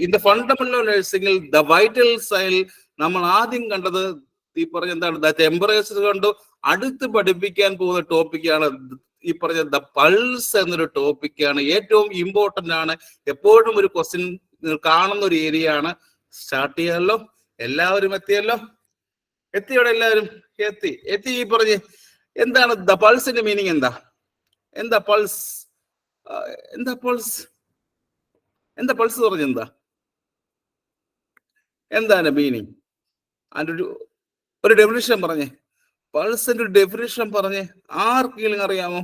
In the fundamental നഴ്സിംഗിൽ the vital സൈൽ നമ്മൾ ആദ്യം കണ്ടത് ഈ പറഞ്ഞ എന്താണ് ദ ടെമ്പറേച്ചർ കണ്ടു. അടുത്ത് പഠിപ്പിക്കാൻ പോകുന്ന ടോപ്പിക്കാണ് ഈ പറഞ്ഞ ദ പൾസ് എന്നൊരു ടോപ്പിക്കാണ്. ഏറ്റവും ഇമ്പോർട്ടന്റ് ആണ്. എപ്പോഴും ഒരു ക്വസ്റ്റ്യൻ കാണുന്ന ഒരു ഏരിയ ആണ്. സ്റ്റാർട്ട് ചെയ്യാമല്ലോ. എല്ലാവരും എത്തിയല്ലോ? എത്തിയോടെ എല്ലാവരും? എത്തി. ഈ പറഞ്ഞ് എന്താണ് ദ പൾസിന്റെ മീനിങ്? എന്താ പൾസ്? എന്താ പൾസ് പറഞ്ഞ എന്താണ് മീനിങ്? അതിൻ്റെ ഒരു ഡെഫിനിഷൻ പറഞ്ഞേ. പൾസിന്റെ ഒരു ഡെഫിനിഷൻ പറഞ്ഞേ. ആർക്കെങ്കിലും അറിയാമോ?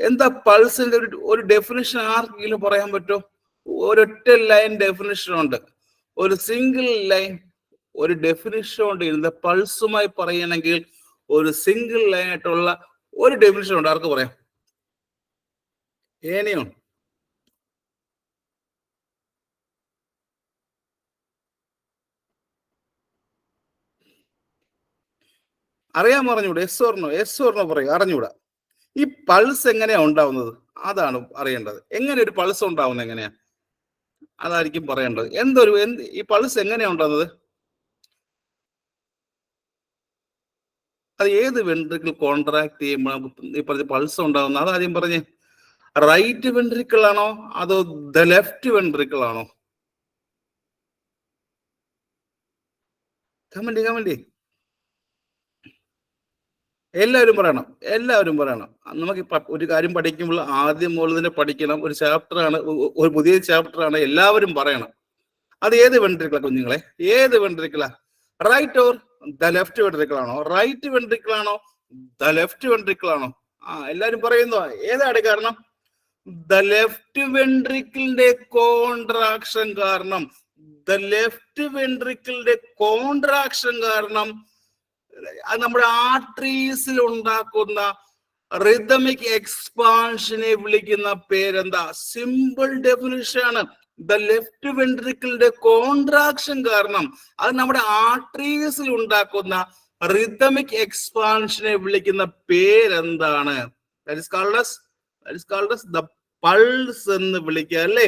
എന്താ പൾസിന്റെ ഒരു ഡെഫിനിഷൻ ആർക്കെങ്കിലും പറയാൻ പറ്റുമോ? ഒരൊറ്റ ലൈൻ ഡെഫിനിഷൻ ഉണ്ട്. ഒരു സിംഗിൾ ലൈൻ ഒരു ഡെഫിനിഷൻ ഉണ്ട്. ഇതിന്റെ പൾസുമായി പറയണമെങ്കിൽ ഒരു സിംഗിൾ ലൈൻ ആയിട്ടുള്ള ഒരു ഡെഫിനിഷൻ ഉണ്ട്. ആർക്ക് പറയാം? ഏനിയോ? അറിയാൻ പറഞ്ഞൂടെ? എസ് ഓർണോ പറയൂ. അറിഞ്ഞൂടാ. ഈ പൾസ് എങ്ങനെയാ ഉണ്ടാവുന്നത്? അതാണ് അറിയേണ്ടത്. എങ്ങനെ ഒരു പൾസ് ഉണ്ടാവുന്നത് എങ്ങനെയാ? അതായിരിക്കും പറയേണ്ടത്. ഈ പൾസ് എങ്ങനെയാ ഉണ്ടാകുന്നത്? അത് ഏത് വെൻട്രിക്കിൾ കോൺട്രാക്ട് ചെയ്യുമ്പോൾ ഈ പറഞ്ഞ പൾസ് ഉണ്ടാകുന്നത്? അതാദ്യം പറഞ്ഞേ. റൈറ്റ് വെൻട്രിക്കിൾ ആണോ അതോ ദ ലെഫ്റ്റ് വെൻട്രിക്കിൾ ആണോ? കമന്റ്. എല്ലാവരും പറയണം. നമുക്ക് ഒരു കാര്യം പഠിക്കുമ്പോൾ ആദ്യം മുതൽ തന്നെ പഠിക്കണം. ഒരു ചാപ്റ്റർ ആണ്, ഒരു പുതിയ ചാപ്റ്റർ ആണ്. എല്ലാവരും പറയണം. അത് ഏത് വെൻട്രിക്കിളാ കുഞ്ഞുങ്ങളെ? ഏത് വെൻട്രിക്കിളാ? Right or the left ventricle ആണോ? റൈറ്റ് വെൻട്രിക്കിൾ ആണോ ദ ലെഫ്റ്റ് വെൻട്രിക്കിൾ ആണോ? എല്ലാരും പറയുന്നു. ഏതാണ് കാരണം? ദ ലെഫ്റ്റ് വെൻട്രിക്കിളിന്റെ കോൺട്രാക്ഷൻ കാരണം അത് നമ്മുടെ ആർട്ടറീസിൽ ഉണ്ടാക്കുന്ന റിതമിക് എക്സ്പാൻഷനെ വിളിക്കുന്ന പേരെന്താ? സിമ്പിൾ ഡെഫിനിഷൻ ആണ്. ദ ലെഫ്റ്റ് വെൻട്രിക്കിളിന്റെ കോൺട്രാക്ഷൻ കാരണം അത് നമ്മുടെ ആർട്ടറീസിൽ ഉണ്ടാക്കുന്ന റിതമിക് എക്സ്പാൻഷനെ വിളിക്കുന്ന പേരെന്താണ്? That is called as the pulse എന്ന് വിളിക്കുക അല്ലേ?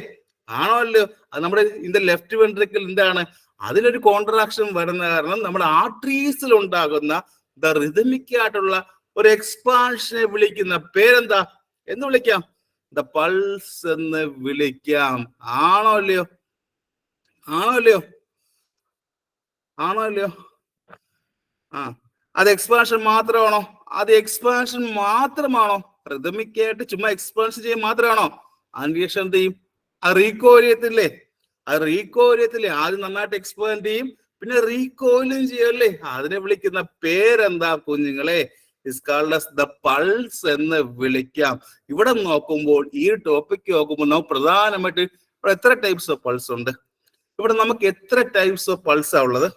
ആണോ അല്ലയോ? അത് നമ്മുടെ ഇതിന്റെ ലെഫ്റ്റ് വെൻട്രിക്കിൾ എന്താണ്? അതിലൊരു കോൺട്രാക്ഷൻ വരുന്ന കാരണം നമ്മുടെ ആർട്ടറീസിൽ ഉണ്ടാകുന്ന ദ റിതമിക് ആയിട്ടുള്ള ഒരു എക്സ്പാൻഷനെ വിളിക്കുന്ന പേരെന്താ എന്ന് വിളിക്കാം? ദ പൾസ് എന്ന് വിളിക്കാം. ആണോ അല്ലയോ? അത് എക്സ്പാൻഷൻ മാത്രമാണോ? റിതമിക് ആയിട്ട് ചുമ്മാ എക്സ്പാൻഷൻ ചെയ്യാൻ മാത്രമാണോ? അതിന് ശേഷം എന്ത് ചെയ്യും? റീകോയിലിയത്തില്ലേ? ആദ്യം നന്നായിട്ട് എക്സ്പാൻഡ് ചെയ്യും, പിന്നെ റീകോയിലും ചെയ്യല്ലേ? അതിനെ വിളിക്കുന്ന പേരെന്താ കുഞ്ഞുങ്ങളെ? Is called as the pulse എന്ന് വിളിക്കാം. ഇവിടെ നോക്കുമ്പോൾ ഈ ടോപ്പിക് നോക്കുമ്പോൾ നമുക്ക് പ്രധാനമായിട്ട് ഇവിടെ എത്ര ടൈപ്സ് ഓഫ് പൾസ് ഉണ്ട്? ഇവിടെ നമുക്ക് എത്ര ടൈപ്സ് ഓഫ് പൾസാ ഉള്ളത്?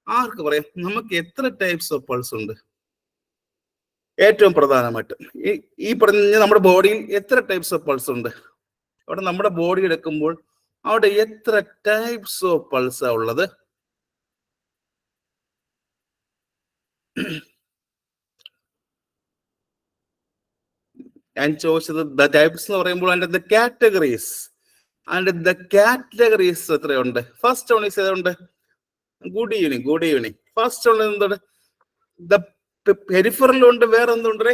ആർക്ക് പറയാം? നമുക്ക് എത്ര ടൈപ്സ് ഓഫ് പൾസ് ഉണ്ട്? ഏറ്റവും പ്രധാനമായിട്ട് ഈ പറഞ്ഞ നമ്മുടെ ബോഡിയിൽ എത്ര ടൈപ്സ് ഓഫ് പൾസ് ഉണ്ട്? അവിടെ നമ്മുടെ ബോഡി എടുക്കുമ്പോൾ അവിടെ എത്ര ടൈപ്സ് ഓഫ് പൾസാ ഉള്ളത്? ഞാൻ ചോദിച്ചത് ദ ടൈപ്സ് എന്ന് പറയുമ്പോൾ അതിന്റെ കാറ്റഗറീസ് എത്രയുണ്ട്? ഫസ്റ്റ് ഓൺ ഏതുണ്ട്? Good evening. ഫസ്റ്റ് ഓൺ എന്താണ്? ദ പെരിഫറലുണ്ട്. വേറെ എന്തുണ്ട്?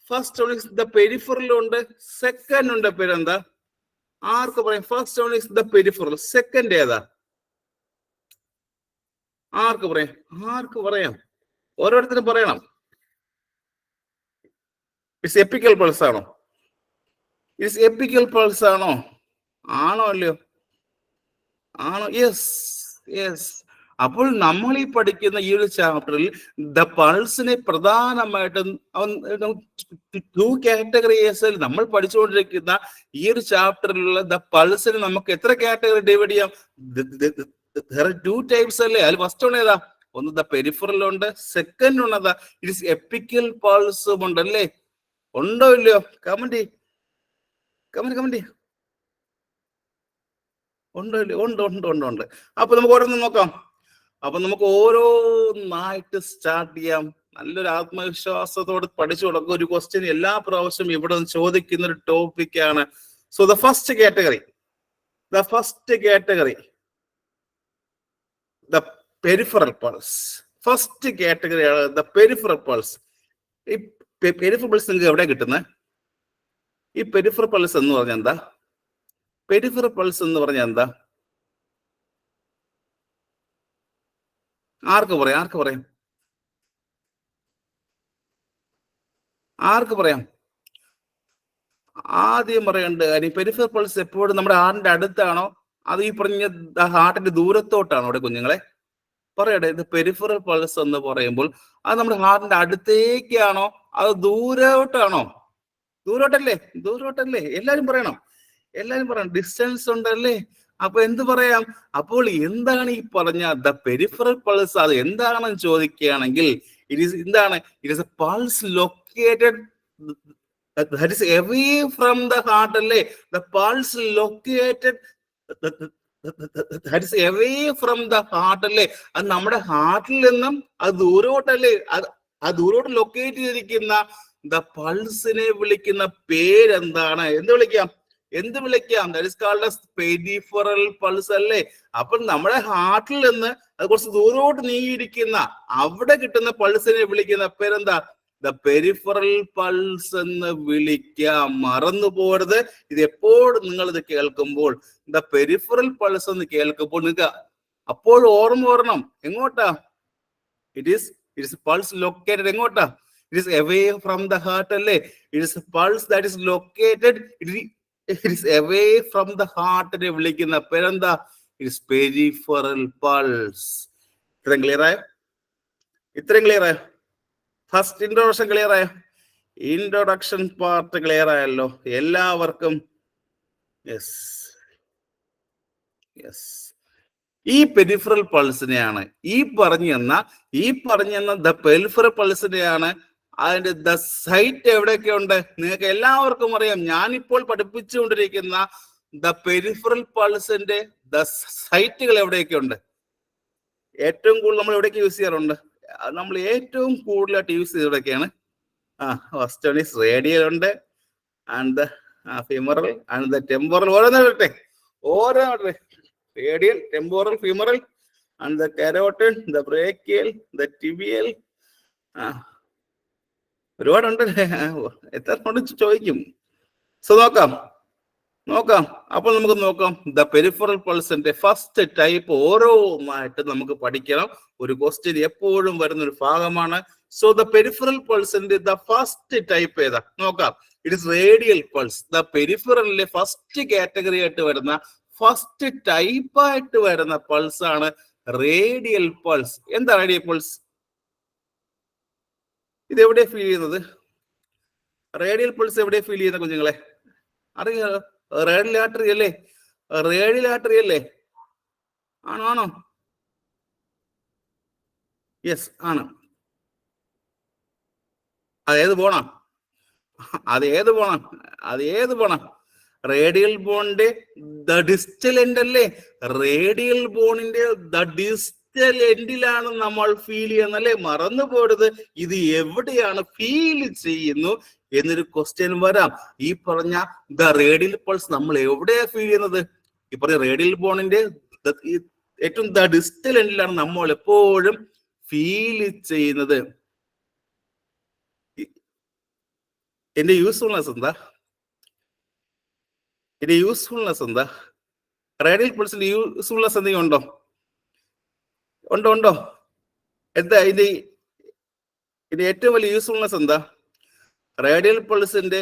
ഫസ്റ്റ് ഓൺ ദ പെരിഫറലുണ്ട്. സെക്കൻഡ് ഉണ്ട്. പേരെന്താ? ആർക്ക് പറയാം? First one the peripheral. Second ഏതാ? ആർക്ക് പറയാം? ഓരോരുത്തരും പറയണം. ഇറ്റ്സ് എപ്പിക്കൽ പൾസ് ആണോ? ആണോ അല്ലയോ? യെസ്. അപ്പോൾ നമ്മൾ ഈ പഠിക്കുന്ന ഈ ഒരു ചാപ്റ്ററിൽ ദ പൾസിനെ പ്രധാനമായിട്ടും ടു കാറ്റഗറീസിൽ നമ്മൾ പഠിച്ചുകൊണ്ടിരിക്കുന്ന ഈ ഒരു ചാപ്റ്ററിലുള്ള ദ പൾസിന് നമുക്ക് എത്ര കാറ്റഗറി ഡിവൈഡ് ചെയ്യാം? ടു ടൈപ്സ് അല്ലേ? അതിൽ ഫസ്റ്റ് ഉണ്ട് ഏതാ? ഒന്ന് ദ പെരിഫറൽ ഉണ്ട്. സെക്കൻഡ് ഉള്ളതാ ഇറ്റ്സ് എപ്പിക്കൽ പൾസും ഉണ്ടല്ലേ? ഉണ്ടോ ഇല്ലയോ? കമന്റ് ഉണ്ടോ ഇല്ലയോ? ഉണ്ട്. അപ്പൊ നമുക്ക് ഓരോന്നും നോക്കാം. അപ്പൊ നമുക്ക് ഓരോന്നായിട്ട് സ്റ്റാർട്ട് ചെയ്യാം. നല്ലൊരു ആത്മവിശ്വാസത്തോടെ പഠിച്ചു തുടങ്ങും. ഒരു ക്വസ്റ്റ്യൻ എല്ലാ പ്രാവശ്യവും ഇവിടെ നിന്ന് ചോദിക്കുന്ന ഒരു ടോപ്പിക്കാണ്. So the first category, the peripheral pulse. First category, the peripheral pulse. ഈ പെരിഫറൽ പൾസ് നിങ്ങൾക്ക് എവിടെ കിട്ടുന്നത്? ഈ പെരിഫറൽ പൾസ് എന്ന് പറഞ്ഞാൽ എന്താ? പെരിഫറൽ പൾസ് എന്ന് പറഞ്ഞാൽ എന്താ? ആർക്ക് പറയാം? ആദ്യം പറയേണ്ട കാര്യം, പെരിഫറൽ പൾസ് എപ്പോഴും നമ്മുടെ ഹാർട്ടിന്റെ അടുത്താണോ അത് ഈ പറഞ്ഞ ഹാർട്ടിന്റെ ദൂരത്തോട്ടാണോ? ഇവിടെ കുഞ്ഞുങ്ങളെ പറയട്ടെ, ഇത് പെരിഫറൽ പൾസ് എന്ന് പറയുമ്പോൾ അത് നമ്മുടെ ഹാർട്ടിന്റെ അടുത്തേക്കാണോ അത് ദൂരോട്ടാണോ? ദൂരോട്ടല്ലേ? എല്ലാരും പറയണം. ഡിസ്റ്റൻസ് ഉണ്ടല്ലേ? അപ്പൊ എന്ത് പറയാം? അപ്പോൾ എന്താണ് ഈ പറഞ്ഞ ദ പെരിഫറൽ പൾസ്? അത് എന്താണെന്ന് ചോദിക്കുകയാണെങ്കിൽ it is A pulse located that is away from the heart അല്ലേ? The pulse located that is away from the heart അല്ലേ? അത് നമ്മുടെ ഹാർട്ടിൽ നിന്നും അത് ദൂരോട്ടല്ലേ? അത് ദൂരോട്ട് ലൊക്കേറ്റ് ചെയ്തിരിക്കുന്ന ദ പൾസിനെ വിളിക്കുന്ന പേരെന്താണ്? എന്ത് വിളിക്കാം? That is called as peripheral pulse അല്ലേ? അപ്പോൾ നമ്മുടെ ഹാർട്ടിൽ നിന്ന് അത് കുറച്ച് ദൂരോട്ട് നീങ്ങിയിരിക്കുന്ന അവിടെ കിട്ടുന്ന പൾസിനെ വിളിക്കുന്ന പേരെന്താ? ദ പെരിഫറൽ പൾസ് എന്ന് വിളിക്കാം. മറന്നു പോകരുത്. ഇത് എപ്പോഴും നിങ്ങൾ ഇത് കേൾക്കുമ്പോൾ, ദ പെരിഫറൽ പൾസ് എന്ന് കേൾക്കുമ്പോൾ നിങ്ങൾക്ക് അപ്പോൾ ഓർമ്മ വരണം. എങ്ങോട്ടാ? It is pulse located. എങ്ങോട്ടാ? It is away from the heart അല്ലേ? It is pulse that is located, it is away from the ഹാർട്ടിനെ വിളിക്കുന്ന പേരെന്താ? It is peripheral pulse. ഇത്രയും ക്ലിയർ ആയോ? ഫസ്റ്റ് ഇൻട്രൊഡക്ഷൻ ക്ലിയർ ആയോ? ഇൻട്രൊഡക്ഷൻ പാർട്ട് ക്ലിയർ ആയല്ലോ എല്ലാവർക്കും? യെസ്. ഈ പെരിഫറൽ പൾസിനെയാണ് ഈ പറഞ്ഞ ദ പെരിഫറൽ പൾസിനെയാണ് അതിന്റെ ദ സൈറ്റ് എവിടെയൊക്കെ ഉണ്ട് നിങ്ങൾക്ക് എല്ലാവർക്കും അറിയാം. ഞാനിപ്പോൾ പഠിപ്പിച്ചുകൊണ്ടിരിക്കുന്ന ദ പെരിഫറൽ പൾസിന്റെ ദ സൈറ്റുകൾ എവിടെയൊക്കെ ഉണ്ട്? ഏറ്റവും കൂടുതൽ നമ്മൾ എവിടെയൊക്കെ യൂസ് ചെയ്യാറുണ്ട്? നമ്മൾ ഏറ്റവും കൂടുതലായിട്ട് യൂസ് ചെയ്തതൊക്കെയാണ് ഫസ്റ്റ് വൺ ഈസ് റേഡിയൽ ഉണ്ട്, and the femoral and the temporal. ഓരോന്നോട്ടെ radial, temporal, femoral and the carotid, the brachial, the tibial. ഒരുപാടുണ്ട്. എത്ര ചോദിക്കും? സോ നോക്കാം. അപ്പോൾ നമുക്ക് നോക്കാം ദ പെരിഫറൽ പൾസിന്റെ ഫസ്റ്റ് ടൈപ്പ്. ഓരോന്നായിട്ട് നമുക്ക് പഠിക്കണം. ഒരു ക്വസ്റ്റ്യൻ എപ്പോഴും വരുന്ന ഒരു ഭാഗമാണ്. സോ ദ പെരിഫറൽ പൾസിന്റെ ദ ഫസ്റ്റ് ടൈപ്പ് ഏതാ നോക്കാം. It is radial pulse. The പെരിഫറലിലെ ഫസ്റ്റ് കാറ്റഗറി ആയിട്ട് വരുന്ന ഫസ്റ്റ് ടൈപ്പായിട്ട് വരുന്ന പൾസ് ആണ് റേഡിയൽ പൾസ്. എന്താ റേഡിയൽ പൾസ്? ഇത് എവിടെ ഫീൽ ചെയ്യുന്നത്? റേഡിയൽ പൾസ് എവിടെ ഫീൽ ചെയ്യുന്ന കുഞ്ഞുങ്ങളെ? അറിയാലോ, റേഡിയൽ ആർട്ടറി അല്ലേ? ആണോ? യെസ് ആണ്. അതേത് പോണം? റേഡിയൽ ബോണിന്റെ ദ ഡിസ്റ്റൽ എൻഡ് അല്ലേ? റേഡിയൽ ബോണിന്റെ ദ ഡിസ്റ്റൽ എൻഡിലാണ് നമ്മൾ ഫീൽ ചെയ്യുന്നല്ലേ? മറന്നു പോരുത്. ഇത് എവിടെയാണ് ഫീൽ ചെയ്യുന്നു എന്നൊരു ക്വസ്റ്റ്യൻ വരാം. ഈ പറഞ്ഞ ദ റേഡിയൽ പൾസ് നമ്മൾ എവിടെയാ ഫീൽ ചെയ്യുന്നത്? ഈ പറഞ്ഞ റേഡിയൽ ബോണിന്റെ ഏറ്റവും ദ ഡിസ്റ്റൽ എൻഡിലാണ് നമ്മൾ എപ്പോഴും ഫീൽ ചെയ്യുന്നത്. എന്റെ യൂസ്ഫുൾനെസ് എന്താ? റേഡിയൽ പൾസിന്റെ യൂസ്ഫുൾനെസ് എന്തെങ്കിലും ഉണ്ടോ? എന്താ ഇത് ഏറ്റവും വലിയ യൂസ്ഫുൾനെസ് എന്താ? റേഡിയൽ പൾസിന്റെ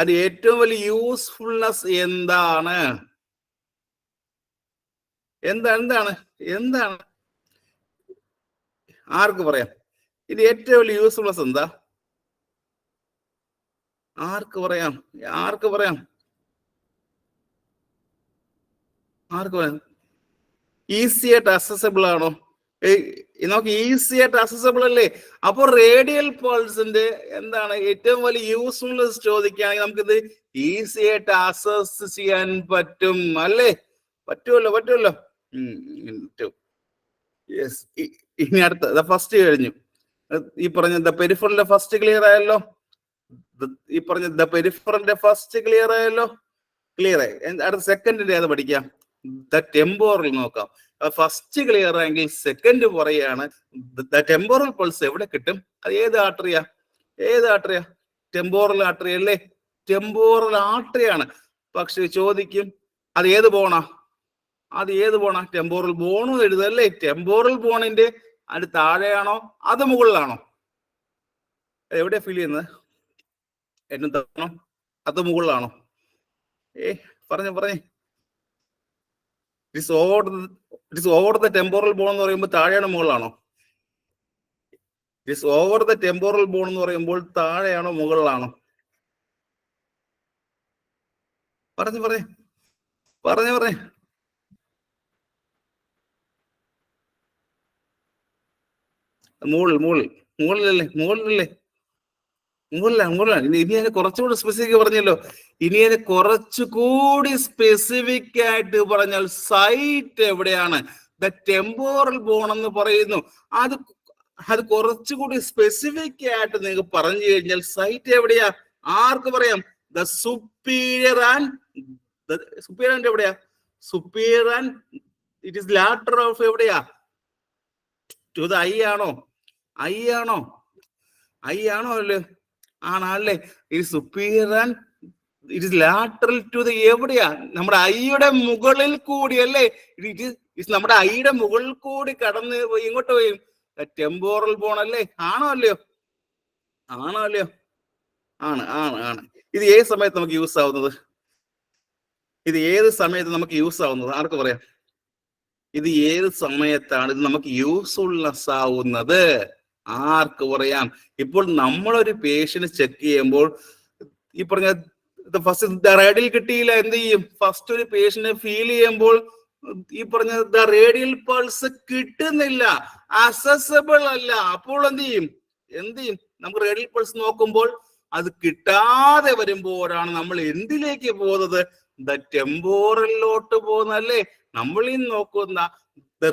അത് ഏറ്റവും വലിയ യൂസ്ഫുൾനെസ് എന്താണ്? ആർക്ക് പറയാം? ഇത് ഏറ്റവും വലിയ യൂസ്ഫുൾനെസ് എന്താ? ആർക്ക് പറയാം? ഈസി ആയിട്ട് അക്സസിബിൾ ആണോ? നമുക്ക് ഈസി ആയിട്ട് അക്സസിബിൾ അല്ലേ? അപ്പൊ റേഡിയൽ പൾസിന്റെ എന്താണ് ഏറ്റവും വലിയ യൂസ്ഫുൾനെസ് ചോദിക്കുകയാണെങ്കിൽ നമുക്കിത് ഈസി ആയിട്ട് അക്സസ് ചെയ്യാൻ പറ്റും അല്ലേ? പറ്റുമല്ലോ. യെസ്. ഇനി അടുത്ത ഫസ്റ്റ് കഴിഞ്ഞു. ഈ പറഞ്ഞ ദ പെരിഫറലിന്റെ ഫസ്റ്റ് ക്ലിയർ ആയല്ലോ. ക്ലിയർ ആയി. അടുത്ത സെക്കൻഡിന്റെ ഏത് പഠിക്കാം? ദ ടെമ്പോറൽ നോക്കാം. ഫസ്റ്റ് ക്ലിയർ ആയെങ്കിൽ സെക്കൻഡ് പറയാണ് ദ ടെമ്പോറൽ പൾസ് എവിടെ കിട്ടും? അത് ഏത് ആർട്ടറിയാ? ഏത് ആർട്ടറിയാ? ടെമ്പോറൽ ആർട്ടറി അല്ലേ? ടെമ്പോറൽ ആർട്ടറിയാണ്. പക്ഷെ ചോദിക്കും അത് ഏത് ബോണാ? അത് ഏത് ബോണാ? ടെമ്പോറൽ ബോൺ എഴുതല്ലേ? ടെമ്പോറൽ ബോണിന്റെ അത് താഴെയാണോ അത് മുകളിലാണോ? എവിടെ ഫീൽ ചെയ്യുന്നത്? എന്നും താണോ അത് മുകളിലാണോ? പറഞ്ഞേ. It is over the temporal bone എന്ന് പറയുമ്പോൾ താഴെയാണോ മുകളിലാണോ? It is over the temporal bone എന്ന് പറയുമ്പോൾ താഴെയാണോ മുകളിലാണോ? പറഞ്ഞേ. മുകളിലല്ലേ? ഇനി അതിനെ കുറച്ചുകൂടി സ്പെസിഫിക് പറഞ്ഞല്ലോ. ഇനി അതിനെ കുറച്ചുകൂടി സ്പെസിഫിക് ആയിട്ട് പറഞ്ഞാൽ സൈറ്റ് എവിടെയാണ്? ദ ടെമ്പോറൽ ബോൺ എന്ന് പറയുന്നു. അത് കുറച്ചുകൂടി സ്പെസിഫിക് ആയിട്ട് നിങ്ങൾക്ക് പറഞ്ഞു കഴിഞ്ഞാൽ സൈറ്റ് എവിടെയാ? ആർക്ക് പറയാം? ദ സുപ്പീരിയർ ആൻഡ് എവിടെയാ? Superior and it is lateral of എവിടെയാ? ടു ദ ഐ ആണോ? അല്ലേ? ആണല്ലേ? ഈ superior and it is lateral to the എവിടെയാ? നമ്മുടെ ഐയുടെ മുകളിൽ കൂടി അല്ലേ? ഇറ്റ് നമ്മുടെ ഐയുടെ മുകളിൽ കൂടി കടന്ന് ഇങ്ങോട്ട് പോയി ടെമ്പോറൽ ബോൺ അല്ലേ? ആണോ അല്ലയോ? ആണ്. ഇത് ഏത് സമയത്ത് നമുക്ക് യൂസ് ആവുന്നത്? ആർക്ക് പറയാം? ഇത് ഏത് സമയത്താണ് ഇത് നമുക്ക് യൂസ്ഫുൾനെസ് ആവുന്നത്? ആർക്ക് പറയാം? ഇപ്പോൾ നമ്മളൊരു പേഷ്യന്റ് ചെക്ക് ചെയ്യുമ്പോൾ ഈ പറഞ്ഞ ഫസ്റ്റ് റേഡിയൽ കിട്ടിയില്ല, എന്ത് ചെയ്യും? ഫസ്റ്റ് ഒരു പേഷ്യന്റ് ഫീൽ ചെയ്യുമ്പോൾ ഈ പറഞ്ഞ റേഡിയൽ പൾസ് കിട്ടുന്നില്ല, അസസബിൾ അല്ല. അപ്പോൾ എന്ത് ചെയ്യും? നമുക്ക് റേഡിയൽ പൾസ് നോക്കുമ്പോൾ അത് കിട്ടാതെ വരുമ്പോഴാണ് നമ്മൾ എന്തിലേക്ക് പോകുന്നത്? ദ ടെമ്പോറലിലോട്ട് പോകുന്നല്ലേ? നമ്മൾ ഈ നോക്കുന്ന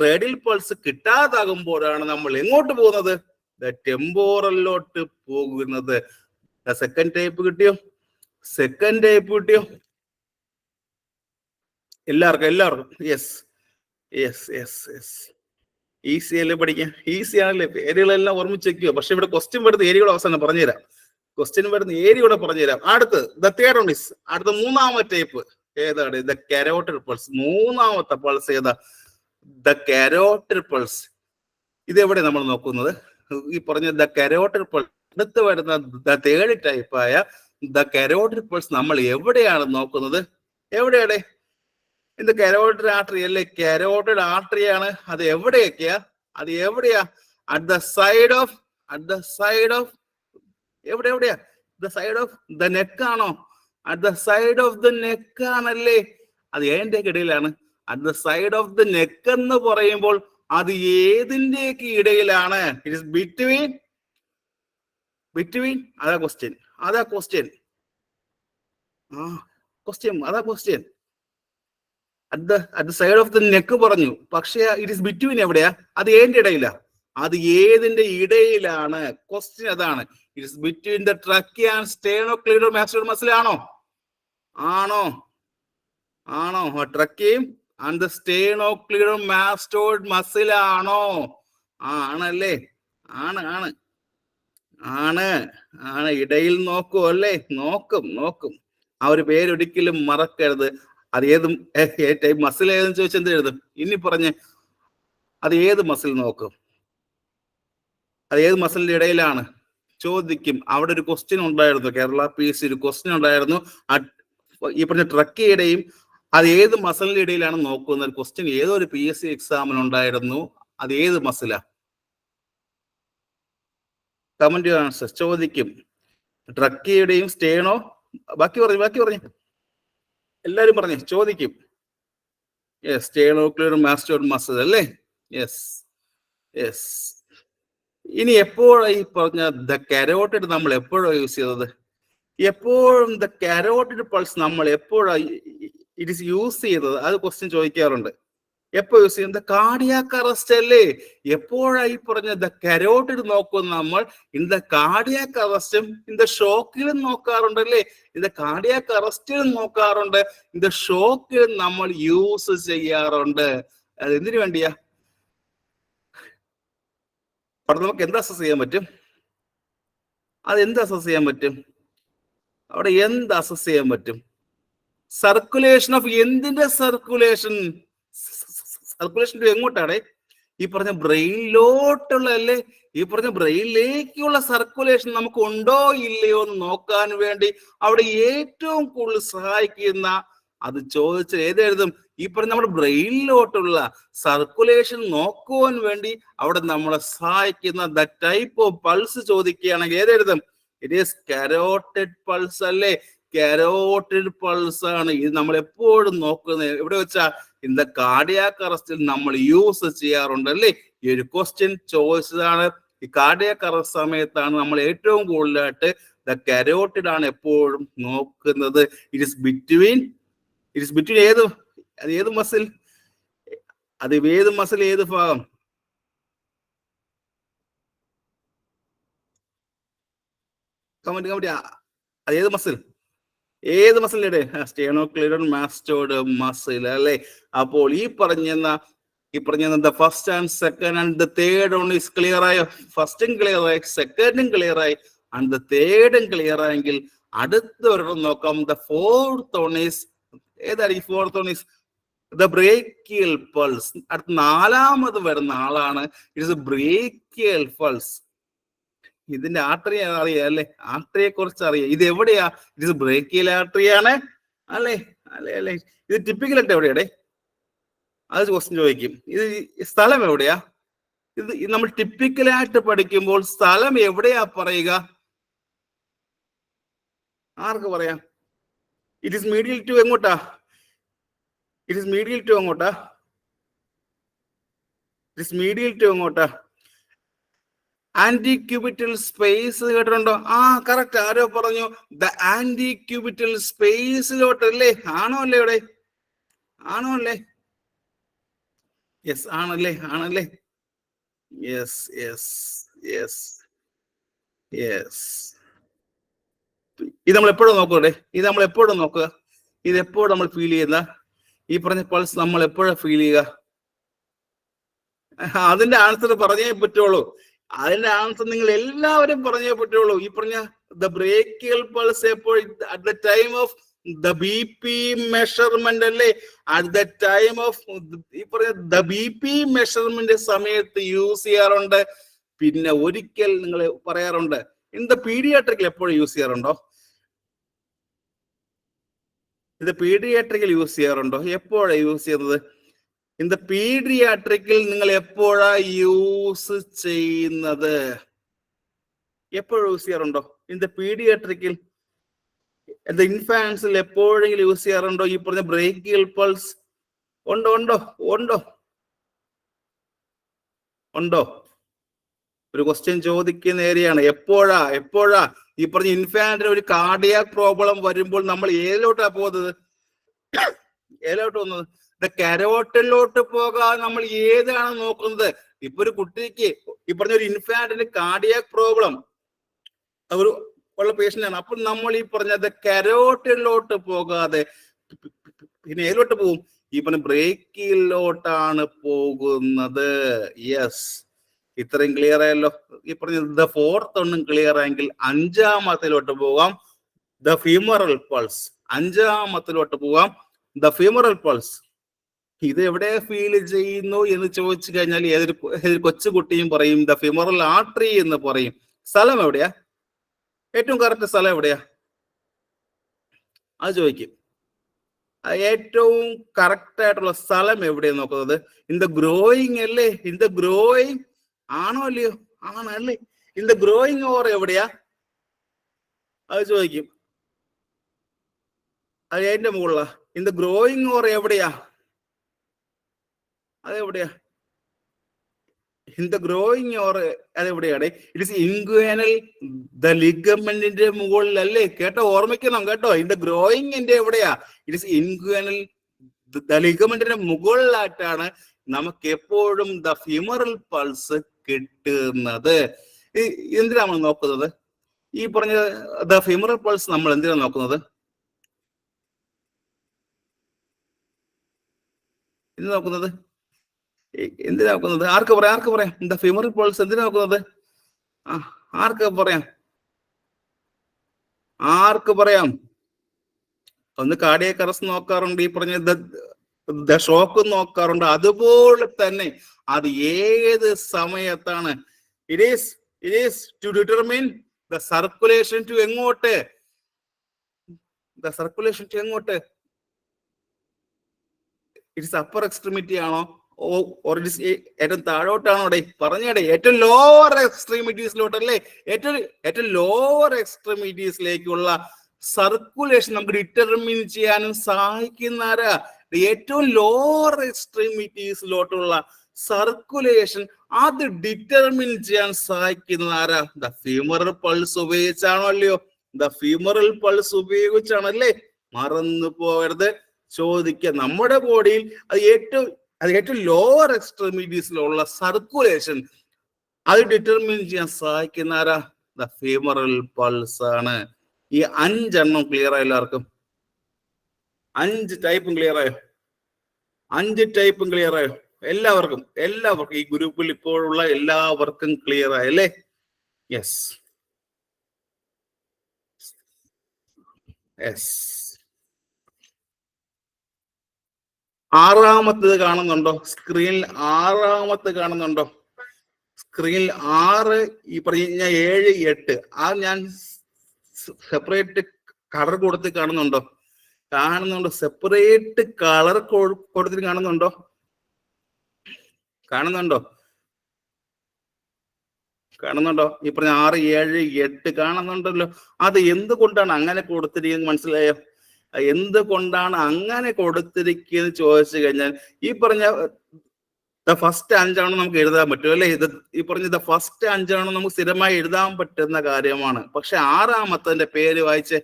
റേഡിയൽ പൾസ് കിട്ടാതാകുമ്പോഴാണ് നമ്മൾ എങ്ങോട്ട് പോകുന്നത്? ദ ടെമ്പോറലിലോട്ട് പോകുന്നത്. സെക്കൻഡ് ടൈപ്പ് കിട്ടിയോ? എല്ലാവർക്കും യെസ്. ഈസി അല്ലേ പഠിക്കാൻ? ഈസി ആണല്ലേ? പേരുകളെല്ലാം ഓർമ്മിച്ച് വെക്കുക. പക്ഷെ ഇവിടെ ക്വസ്റ്റ്യൻ വരുന്ന ഏരിയയുടെ അവസാനം പറഞ്ഞുതരാം. അടുത്ത് ദ തേർഡ് വൺ ഇസ്, അടുത്ത മൂന്നാമത്തെ ടൈപ്പ് ഏതാണ്? The carotid pulse. മൂന്നാമത്തെ പൾസ് ഏതാ? The carotid pulse. ഇതെവിടെ നമ്മൾ നോക്കുന്നത്? ഈ പറഞ്ഞ ദ കരോട്ടിഡ് പൾസ്. അടുത്ത് വരുന്ന ദ തേർഡ് ടൈപ്പായ ദ കരോട്ടിഡ് പൾസ് നമ്മൾ എവിടെയാണ് നോക്കുന്നത്? എവിടെയാണ്? ഇത് കരോട്ടിഡ് ആർട്ടറി അല്ലേ? കരോട്ടിഡ് ആർട്ടറിയാണ്. അത് എവിടെയാ? അറ്റ് ദ സൈഡ് ഓഫ് എവിടെയാ? The side of the neck ആണോ? At the side of the neck ആണല്ലേ? അത് ഏതിന്റെ ഇടയിലാണ്? At the side of the neck എന്ന് പറയുമ്പോൾ അത് ഏതിന്റെയൊക്കെ ഇടയിലാണ്? It is between. അതാ question. At the side of the neck പറഞ്ഞു, പക്ഷെ ഇറ്റ് ഇസ് ബിറ്റ്വീൻ എവിടെയാ? അത് ഏതിന്റെ ഇടയിലാ? അത് ഏതിന്റെ ഇടയിലാണ്? ക്വസ്റ്റ്യൻ അതാണ്. It is between the trachea and sternocleidomastoid muscle ആണോ? ട്രക്കിയും ആൻഡ് ദ സ്റ്റേനോക്ലീഡോമാസ്റ്റോയിഡ് മസിൽ ആണോ? ആണല്ലേ? ആണ്. ഇടയിൽ നോക്കൂ അല്ലേ? നോക്കും. ആ ഒരു പേരൊരിക്കലും മറക്കരുത്. അത് ഏത് മസിൽ ഏതെന്ന് ചോദിച്ചാൽ എന്ത് എഴുതും? ഇനി പറഞ്ഞ് അത് ഏത് മസിൽ നോക്കും? അത് ഏത് മസിലിന്റെ ഇടയിലാണ് ചോദിക്കും. അവിടെ ഒരു ക്വസ്റ്റ്യൻ ഉണ്ടായിരുന്നു, കേരള PC ഒരു ക്വസ്റ്റ്യൻ ഉണ്ടായിരുന്നു. ഈ പറഞ്ഞ ട്രക്കിയുടെയും അത് ഏത് മസിലിന്റെ ഇടയിലാണ് നോക്കുന്നത് ക്വസ്റ്റ്യൻ ഏതോ ഒരു PSC എക്സാമിന് ഉണ്ടായിരുന്നു. അത് ഏത് മസിലാ? കമന്റ് ആൻസർ ചോദിക്കും. ട്രക്കിയുടെയും സ്റ്റേണോ, ബാക്കി പറഞ്ഞു എല്ലാരും പറഞ്ഞു ചോദിക്കും. സ്റ്റേനോക്ലീഡോമാസ്റ്റോയിഡ് മസിൽ അല്ലേ? യെസ്. ഇനി എപ്പോഴാണ് ഈ പറഞ്ഞ ദ കരോട്ടിഡ് നമ്മൾ എപ്പോഴാണ് യൂസ് ചെയ്തത്? എപ്പോഴും ദ കരോട്ടിഡ് പൾസ് നമ്മൾ എപ്പോഴാണ് ഇറ്റ് ഇസ് യൂസ് ചെയ്തത്? അത് ക്വസ്റ്റ്യൻ ചോദിക്കാറുണ്ട്. എപ്പോ യൂസ് ചെയ്യും? കാർഡിയാക് അറസ്റ്റ് അല്ലേ? എപ്പോഴായി പറഞ്ഞ കരോട്ടിഡ് നോക്കും നമ്മൾ? ഇൻ ദ കാർഡിയാക് അറസ്റ്റും ഇൻ ദ ഷോക്കിലും നോക്കാറുണ്ടല്ലേ? ഇൻ ദ കാർഡിയാക് അറസ്റ്റിലും നോക്കാറുണ്ട്, ഇൻ ദ ഷോക്കിലും നമ്മൾ യൂസ് ചെയ്യാറുണ്ട്. അത് എന്തിനു വേണ്ടിയാ? അവിടെ നമുക്ക് എന്ത് അസസ് ചെയ്യാൻ പറ്റും? അത് എന്ത് അസസ് ചെയ്യാൻ പറ്റും? അവിടെ എന്ത് അസസ് ചെയ്യാൻ പറ്റും? സർക്കുലേഷൻ ഓഫ് എന്തിന്റെ സർക്കുലേഷൻ? സർക്കുലേഷൻ എങ്ങോട്ടാണ്? ഈ പറഞ്ഞ ബ്രെയിനിലോട്ടുള്ള അല്ലേ? ഈ പറഞ്ഞ ബ്രെയിനിലേക്കുള്ള സർക്കുലേഷൻ നമുക്ക് ഉണ്ടോ ഇല്ലയോ എന്ന് നോക്കാൻ വേണ്ടി അവിടെ ഏറ്റവും കൂടുതൽ സഹായിക്കുന്ന, അത് ചോദിച്ച് ഏതെഴുതും? ഈ പറഞ്ഞ നമ്മുടെ ബ്രെയിനിലോട്ടുള്ള സർക്കുലേഷൻ നോക്കുവാൻ വേണ്ടി അവിടെ നമ്മളെ സഹായിക്കുന്ന ദ ടൈപ്പ് ഓഫ് പൾസ് ചോദിക്കുകയാണെങ്കിൽ ഏതെഴുതും? ഇറ്റ് ഈസ് കരോട്ടിഡ് പൾസ് അല്ലേ? കരോട്ടിഡ് പൾസ് ആണ്. ഇത് നമ്മൾ എപ്പോഴും നോക്കുന്നത് എവിടെ വെച്ചാ? ഇൻ ദ കാർഡിയാക് അറസ്റ്റിൽ നമ്മൾ യൂസ് ചെയ്യാറുണ്ട് അല്ലേ? ഈ ഒരു ക്വസ്റ്റ്യൻ ചോദിച്ചതാണ്. ഈ കാർഡിയാക് അറസ്റ്റ് സമയത്താണ് നമ്മൾ ഏറ്റവും കൂടുതലായിട്ട് ദ കരോട്ടിഡ് ആണ് എപ്പോഴും നോക്കുന്നത്. ഇറ്റ് ഇസ് ബിറ്റ്വീൻ ഏത് മസിൽ? അത് ഏത് മസിൽ, ഏത് ഭാഗം? കമന്റ് അത് ഏത് മസിൽ? ഏത് മസിലിടെ? സ്റ്റേണോക്ലിഡൻ മാസ്റ്റോയിഡ് മസിൽ അല്ലേ? അപ്പോൾ ഈ പറഞ്ഞ first and second and the third one is clear ആയോ? ഫസ്റ്റും ക്ലിയർ ആയി, സെക്കൻഡും ക്ലിയർ ആയി, ആൻഡ് ദ തേർഡും ക്ലിയർ ആയെങ്കിൽ അടുത്ത ഒരെണ്ണം നോക്കാം. ദ ഫോർത്ത് ഓൺ ഈസ് ഏതാണ്? ഈ fourth one is the brachial pulse. അടുത്ത നാലാമത് വരുന്ന ആളാണ് ഇറ്റ്സ് ബ്രേക്കിയൽ പൾസ്. ഇതിന്റെ ആർട്ടറി അറിയാം അല്ലെ? ആർട്ടറിയെ കുറിച്ച് അറിയാം. ഇത് എവിടെയാ? ഇത് ബ്രേക്കിയൽ ആർട്ടറി ആണ് അല്ലേ? അല്ലേ? ഇത് ടിപ്പിക്കലായിട്ട് എവിടെയാടേ? അത് ക്വസ്റ്റ്യൻ ചോദിക്കും. ഇത് സ്ഥലം എവിടെയാ? ഇത് നമ്മൾ ടിപ്പിക്കലായിട്ട് പഠിക്കുമ്പോൾ സ്ഥലം എവിടെയാ പറയുക? ആർക്ക് പറയാം? ഇറ്റ് ഈസ് മീഡിയൽ ടു എങ്ങോട്ടാ? ഇറ്റ് ഈസ് മീഡിയൽ ടു എങ്ങോട്ടാ? ഇറ്റ് ഈസ് മീഡിയൽ ടു എങ്ങോട്ടാ? ആന്റി ക്യൂബിറ്റൽ സ്പേസ് കേട്ടിട്ടുണ്ടോ? കറക്റ്റ്. ആരോ പറഞ്ഞു ദ ആന്റി ക്യൂബിറ്റൽ സ്പേസിലോട്ടല്ലേ? ആണോ അല്ലേ? ഇവിടെ ആണോ അല്ലേ? യെസ്, ആണല്ലേ? ആണല്ലേ? Yes yes yes yes. ഇത് നമ്മൾ എപ്പോഴും നോക്കൂടെ? ഇത് നമ്മൾ എപ്പോഴും നോക്കുക. ഇത് എപ്പോഴും നമ്മൾ ഫീൽ ചെയ്യുന്ന ഈ പറഞ്ഞ പൾസ് നമ്മൾ എപ്പോഴാണ് ഫീൽ ചെയ്യുക? അതിന്റെ ആൻസർ പറഞ്ഞേ പറ്റുള്ളൂ. അതിന്റെ ആൻസർ നിങ്ങൾ എല്ലാവരും പറഞ്ഞേ പറ്റുള്ളൂ. ഈ പറഞ്ഞ ദ ബ്രേക്കിയൽ പൾസ് എപ്പോഴും at the time of the B P measurement അല്ലേ? അറ്റ് ദ ടൈം ഓഫ് ഈ പറഞ്ഞ ദ ബി പി മെഷർമെന്റ് സമയത്ത് യൂസ് ചെയ്യാറുണ്ട്. പിന്നെ ഒരിക്കൽ നിങ്ങൾ പറയാറുണ്ട് ഇൻ ദ പീഡിയാട്രിക്കിൽ എപ്പോഴും യൂസ് ചെയ്യാറുണ്ടോ? ഇത് പീഡിയാട്രിക്കിൽ യൂസ് ചെയ്യാറുണ്ടോ? എപ്പോഴാണ് യൂസ് ചെയ്യുന്നത്? ഇൻ ദ പീഡിയാട്രിക്കിൽ നിങ്ങൾ എപ്പോഴാ യൂസ് ചെയ്യുന്നത്? എപ്പോഴും യൂസ് ചെയ്യാറുണ്ടോ? ഇൻ ദ പീഡിയാട്രിക്കിൽ ഇൻഫാൻസിൽ എപ്പോഴെങ്കിലും യൂസ് ചെയ്യാറുണ്ടോ ഈ പറഞ്ഞ ബ്രേക്കിയൽ പൾസ്? ഉണ്ടോ ഉണ്ടോ ഉണ്ടോ ഉണ്ടോ? ഒരു ക്വസ്റ്റ്യൻ ചോദിക്കുന്ന ഏരിയയാണ്. എപ്പോഴാ ഈ പറഞ്ഞ ഇൻഫാന്റിന് ഒരു കാർഡിയാക് പ്രോബ്ലം വരുമ്പോൾ നമ്മൾ ഏതിലോട്ടാ പോകുന്നത്? ഏതിലോട്ട് പോകുന്നത്? കരോട്ടിലോട്ട് പോകാൻ നമ്മൾ ഏതാണ് നോക്കുന്നത്? ഇപ്പൊ ഒരു കുട്ടിക്ക് ഈ പറഞ്ഞ ഒരു ഇൻഫാന്റിന് കാർഡിയാക് പ്രോബ്ലം ഒരു ഉള്ള പേഷ്യന്റ് ആണ്. അപ്പൊ നമ്മൾ ഈ പറഞ്ഞത് കരോട്ടിലോട്ട് പോകാതെ പിന്നെ ഏതിലോട്ട് പോകും? ഈ പറഞ്ഞ ബ്രേക്കിലോട്ടാണ് പോകുന്നത്. യെസ്, ഇത്രയും ക്ലിയർ ആയല്ലോ. ഈ പറഞ്ഞ ദ ഫോർത്ത് ഒന്നും ക്ലിയർ ആയെങ്കിൽ അഞ്ചാമത്തിലോട്ട് പോകാം. The femoral pulse. അഞ്ചാമത്തിലോട്ട് പോകാം. The femoral pulse. ഇത് എവിടെ ഫീൽ ചെയ്യുന്നു എന്ന് ചോദിച്ചു കഴിഞ്ഞാൽ ഏതൊരു കൊച്ചുകുട്ടിയും പറയും ദ ഫീമറൽ ആർട്ടറി എന്ന് പറയും. സ്ഥലം എവിടെയാ? ഏറ്റവും കറക്റ്റ് സ്ഥലം എവിടെയാ? അത് ചോദിക്കും. ഏറ്റവും കറക്റ്റ് ആയിട്ടുള്ള സ്ഥലം എവിടെയാണ് നോക്കുന്നത്? ഇൻ ദ ഗ്രോയിങ് അല്ലേ? ഇൻ ദ ഗ്രോയിങ് ആണോ അല്ലയോ? ആണല്ലേ? ഇൻ ദ ഗ്രോയിങ് ഓർ എവിടെയാ? അത് ചോദിക്കും. അത് അതിന്റെ മുകളിലാ. ഇൻ ദ ഗ്രോയിങ് ഓർ എവിടെയാ? അതെവിടെയാ? ഇൻ ദ ഗ്രോയിങ് ഓർ അതെവിടെയാണ്? ഇറ്റ് ഇസ് ഇൻഗ്വേനൽ ദ ലിഗമെന്റിന്റെ മുകളിലല്ലേ? കേട്ടോ, ഓർമ്മിക്കണം കേട്ടോ. ഇൻ ദ ഗ്രോയിങ്ങിന്റെ എവിടെയാ? ഇറ്റ് ഇസ് ഇൻഗ്വേനൽ ലിഗമെന്റിന്റെ മുകളിലായിട്ടാണ് നമുക്ക് എപ്പോഴും ദ ഫീമറൽ പൾസ് കിട്ടുന്നത്. എന്തിനാണ് നമ്മൾ നോക്കുന്നത്? ഈ പറഞ്ഞ ദ ഫീമറൽ പൾസ് നമ്മൾ എന്തിനാണ് നോക്കുന്നത്? എന്തിനാ നോക്കുന്നത്? ആർക്ക് പറയാം ദ ഫീമറൽ പൾസ് എന്തിനാ നോക്കുന്നത്? ആർക്ക് പറയാം? ഒന്ന് കാർഡിയക് അറസ്റ്റ് നോക്കാറുണ്ട്, ഈ പറഞ്ഞ ഷോക്ക് നോക്കാറുണ്ട്. അതുപോലെ തന്നെ അത് ഏത് സമയത്താണ്? It is to determine the circulation to എങ്ങോട്ട്? ഇറ്റ്സ് അപ്പർ എക്സ്ട്രീമിറ്റി ആണോ ഓർ ഇറ്റ് ഏറ്റവും താഴോട്ടാണോ? പറഞ്ഞേടെ, ഏറ്റവും ലോവർ എക്സ്ട്രീമിറ്റീസിലോട്ടല്ലേ? ഏറ്റവും ലോവർ എക്സ്ട്രീമിറ്റീസിലേക്കുള്ള സർക്കുലേഷൻ നമുക്ക് ഡിറ്റർമിൻ ചെയ്യാനും സഹായിക്കുന്ന ഏറ്റവും ലോവർ എക്സ്ട്രീമിറ്റീസിലോട്ടുള്ള സർക്കുലേഷൻ അത് ഡിറ്റർമിൻ ചെയ്യാൻ സഹായിക്കുന്ന ദ ഫീമറൽ പൾസ് ഉപയോഗിച്ചാണോ അല്ലയോ? ദ ഫീമറൽ പൾസ് ഉപയോഗിച്ചാണല്ലേ? മറന്നു പോകരുത്, ചോദിക്കുക. നമ്മുടെ ബോഡിയിൽ അത് ഏറ്റവും ലോവർ എക്സ്ട്രീമിറ്റീസിലുള്ള സർക്കുലേഷൻ അത് ഡിറ്റർമിൻ ചെയ്യാൻ സഹായിക്കുന്ന ദ ഫീമറൽ പൾസ് ആണ്. ഈ 5 എണ്ണം ക്ലിയർ ആയോ എല്ലാവർക്കും? 5 ടൈപ്പും ക്ലിയർ ആയോ? 5 ടൈപ്പും ക്ലിയർ ആയോ? എല്ലാവർക്കും ഈ ഗ്രൂപ്പിൽ ഇപ്പോഴുള്ള എല്ലാവർക്കും ക്ലിയർ ആയല്ലേ? യെസ്. ആറാമത്തേത് കാണുന്നുണ്ടോ? സ്ക്രീനിൽ 6 കാണുന്നുണ്ടോ? സ്ക്രീനിൽ 6, ഈ പറഞ്ഞ 7, 8 ആ ഞാൻ സെപ്പറേറ്റ് കളർ കൊടുത്ത് കാണുന്നുണ്ടോ? സെപ്പറേറ്റ് കളർ കൊടുത്തിട്ട് കാണുന്നുണ്ടോ? ഈ പറഞ്ഞ 6, 7, 8 കാണുന്നുണ്ടല്ലോ. അത് എന്തുകൊണ്ടാണ് അങ്ങനെ കൊടുത്തിരിക്കുന്നത് മനസ്സിലായോ? എന്തുകൊണ്ടാണ് അങ്ങനെ കൊടുത്തിരിക്കുന്നത് ചോദിച്ചു കഴിഞ്ഞാൽ, ഈ പറഞ്ഞ ഫസ്റ്റ് 5 നമുക്ക് എഴുതാൻ പറ്റും അല്ലെ? ഈ പറഞ്ഞ ഫസ്റ്റ് 5 നമുക്ക് സ്ഥിരമായി എഴുതാൻ പറ്റുന്ന കാര്യമാണ്. പക്ഷെ 6-ാമത്തെ പേര് വായിച്ചേ.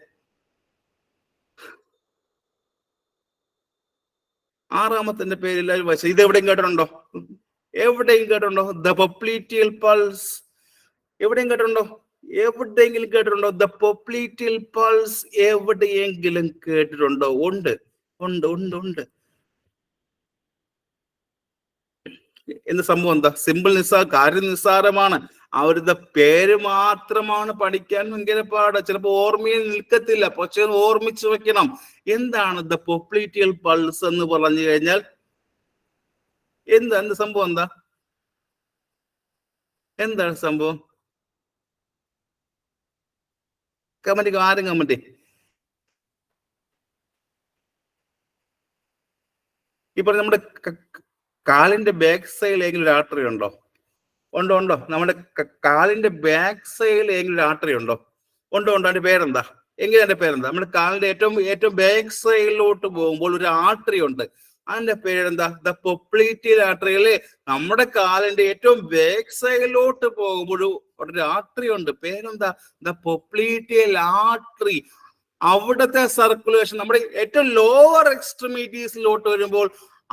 6-ാമത്തെ പേര് എല്ലാവരും വായിച്ചേ. ഇത് എവിടെയും കേട്ടിട്ടുണ്ടോ? The popliteal pulse. എവിടെയെങ്കിലും കേട്ടിട്ടുണ്ടോ? ദ പോപ്ലിറ്റിയൽ പൾസ് എവിടെയെങ്കിലും കേട്ടിട്ടുണ്ടോ? ഉണ്ട്. എന്ത് സംഭവം? എന്താ സിമ്പിൾ? കാര്യം നിസ്സാരമാണ്. അവരുടെ പേര് മാത്രമാണ് പഠിക്കാൻ ഭയങ്കര പാട്. ചിലപ്പോൾ ഓർമ്മയിൽ നിൽക്കത്തില്ല, പക്ഷെ ഓർമ്മിച്ചു വെക്കണം. എന്താണ് ദ പോപ്ലിറ്റിയൽ പൾസ് എന്ന് പറഞ്ഞു കഴിഞ്ഞാൽ? എന്ത് സംഭവം? എന്താണ് സംഭവം? ആരും കമന്റ്. ഇപ്പൊ നമ്മുടെ കാലിന്റെ ബാക്ക് സൈഡിൽ ഏതെങ്കിലും ഒരു ആർട്ടറി ഉണ്ടോ? ഉണ്ടോ? നമ്മുടെ കാലിന്റെ ബാക്ക് സൈഡിൽ ഏതെങ്കിലും ഒരു ആർട്ടറി ഉണ്ടോ? ഉണ്ടോ? അതിന്റെ പേരെന്താ? അതിന്റെ പേരെന്താ? നമ്മുടെ കാലിന്റെ ഏറ്റവും ബാക്ക് സൈഡിലോട്ട് പോകുമ്പോൾ ഒരു ആർട്ടറി ഉണ്ട്. അതിന്റെ പേരെന്താ? ദ പോപ്ലിറ്റിയൽ ആർട്ടറി അല്ലേ? നമ്മുടെ കാലിന്റെ ഏറ്റവും ബാക്ക് സൈഡിലോട്ട് പോകുമ്പോൾ ഒരു ആർട്ടറി ഉണ്ട്. പേരെന്താ? The popliteal artery. അവിടുത്തെ സർക്കുലേഷൻ നമ്മുടെ ഏറ്റവും ലോവർ എക്സ്ട്രീമിറ്റീസിലോട്ട് വരുമ്പോൾ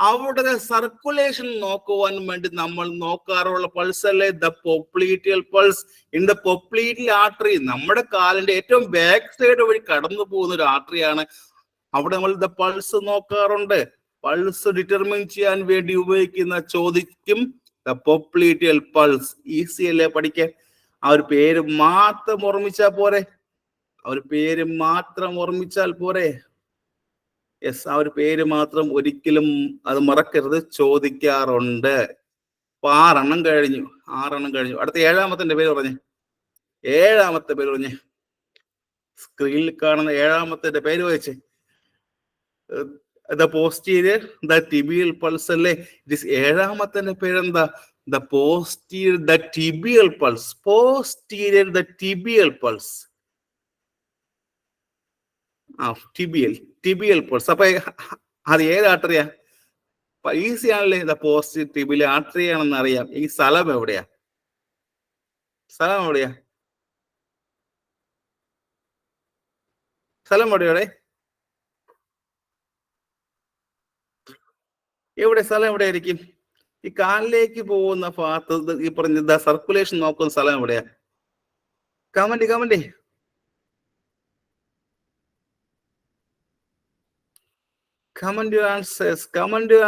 അവിടുത്തെ സർക്കുലേഷൻ നോക്കുവാൻ വേണ്ടി നമ്മൾ നോക്കാറുള്ള പൾസ് അല്ലേ the popliteal pulse? In the popliteal artery, നമ്മുടെ കാലിന്റെ ഏറ്റവും ബാക്ക് സൈഡ് വഴി കടന്നു പോകുന്ന ഒരു ആർട്ടറിയാണ്. അവിടെ നമ്മൾ ദ പൾസ് നോക്കാറുണ്ട്. പൾസ് ഡിറ്റർമിൻ ചെയ്യാൻ വേണ്ടി ഉപയോഗിക്കുന്ന ചോദിക്കും ദ പോപ്ലിറ്റിയൽ പൾസ്. ഈസി അല്ലേ പഠിക്കാൻ? ആ ഒരു പേര് മാത്രം ഓർമ്മിച്ചാൽ പോരെ? യെസ്, ആ ഒരു പേര് മാത്രം ഒരിക്കലും അത് മറക്കരുത്. ചോദിക്കാറുണ്ട്. അപ്പൊ 6 എണ്ണം കഴിഞ്ഞു. അടുത്ത 7-ാമത്തെ പേര് പറഞ്ഞേ. 7-ാമത്തെ പേര് പറഞ്ഞേ. സ്ക്രീനിൽ കാണുന്ന 7-ാമത്തെ പേര് വായിച്ചേ. The posterior the tibial pulse അല്ലേ? 7-ാമത്തെ പേരെന്താ? The posterior the tibial pulse. Tibial pulse. അപ്പൊ അത് ഏത് ആർട്ടറിയാ? ഈസി ആണല്ലേ? ദ പോസ്റ്റീരിയർ ടിബിയൽ ആർട്ടറി ആണെന്ന് അറിയാം. ഈ സ്ഥലം എവിടെയാ? സ്ഥലം എവിടെയാ? എവിടെ സ്ഥലം എവിടെ ആയിരിക്കും? ഈ കാലിലേക്ക് പോകുന്ന ഭാഗത്ത് ഈ പറഞ്ഞ സർക്കുലേഷൻ നോക്കുന്ന സ്ഥലം എവിടെയാ? Comment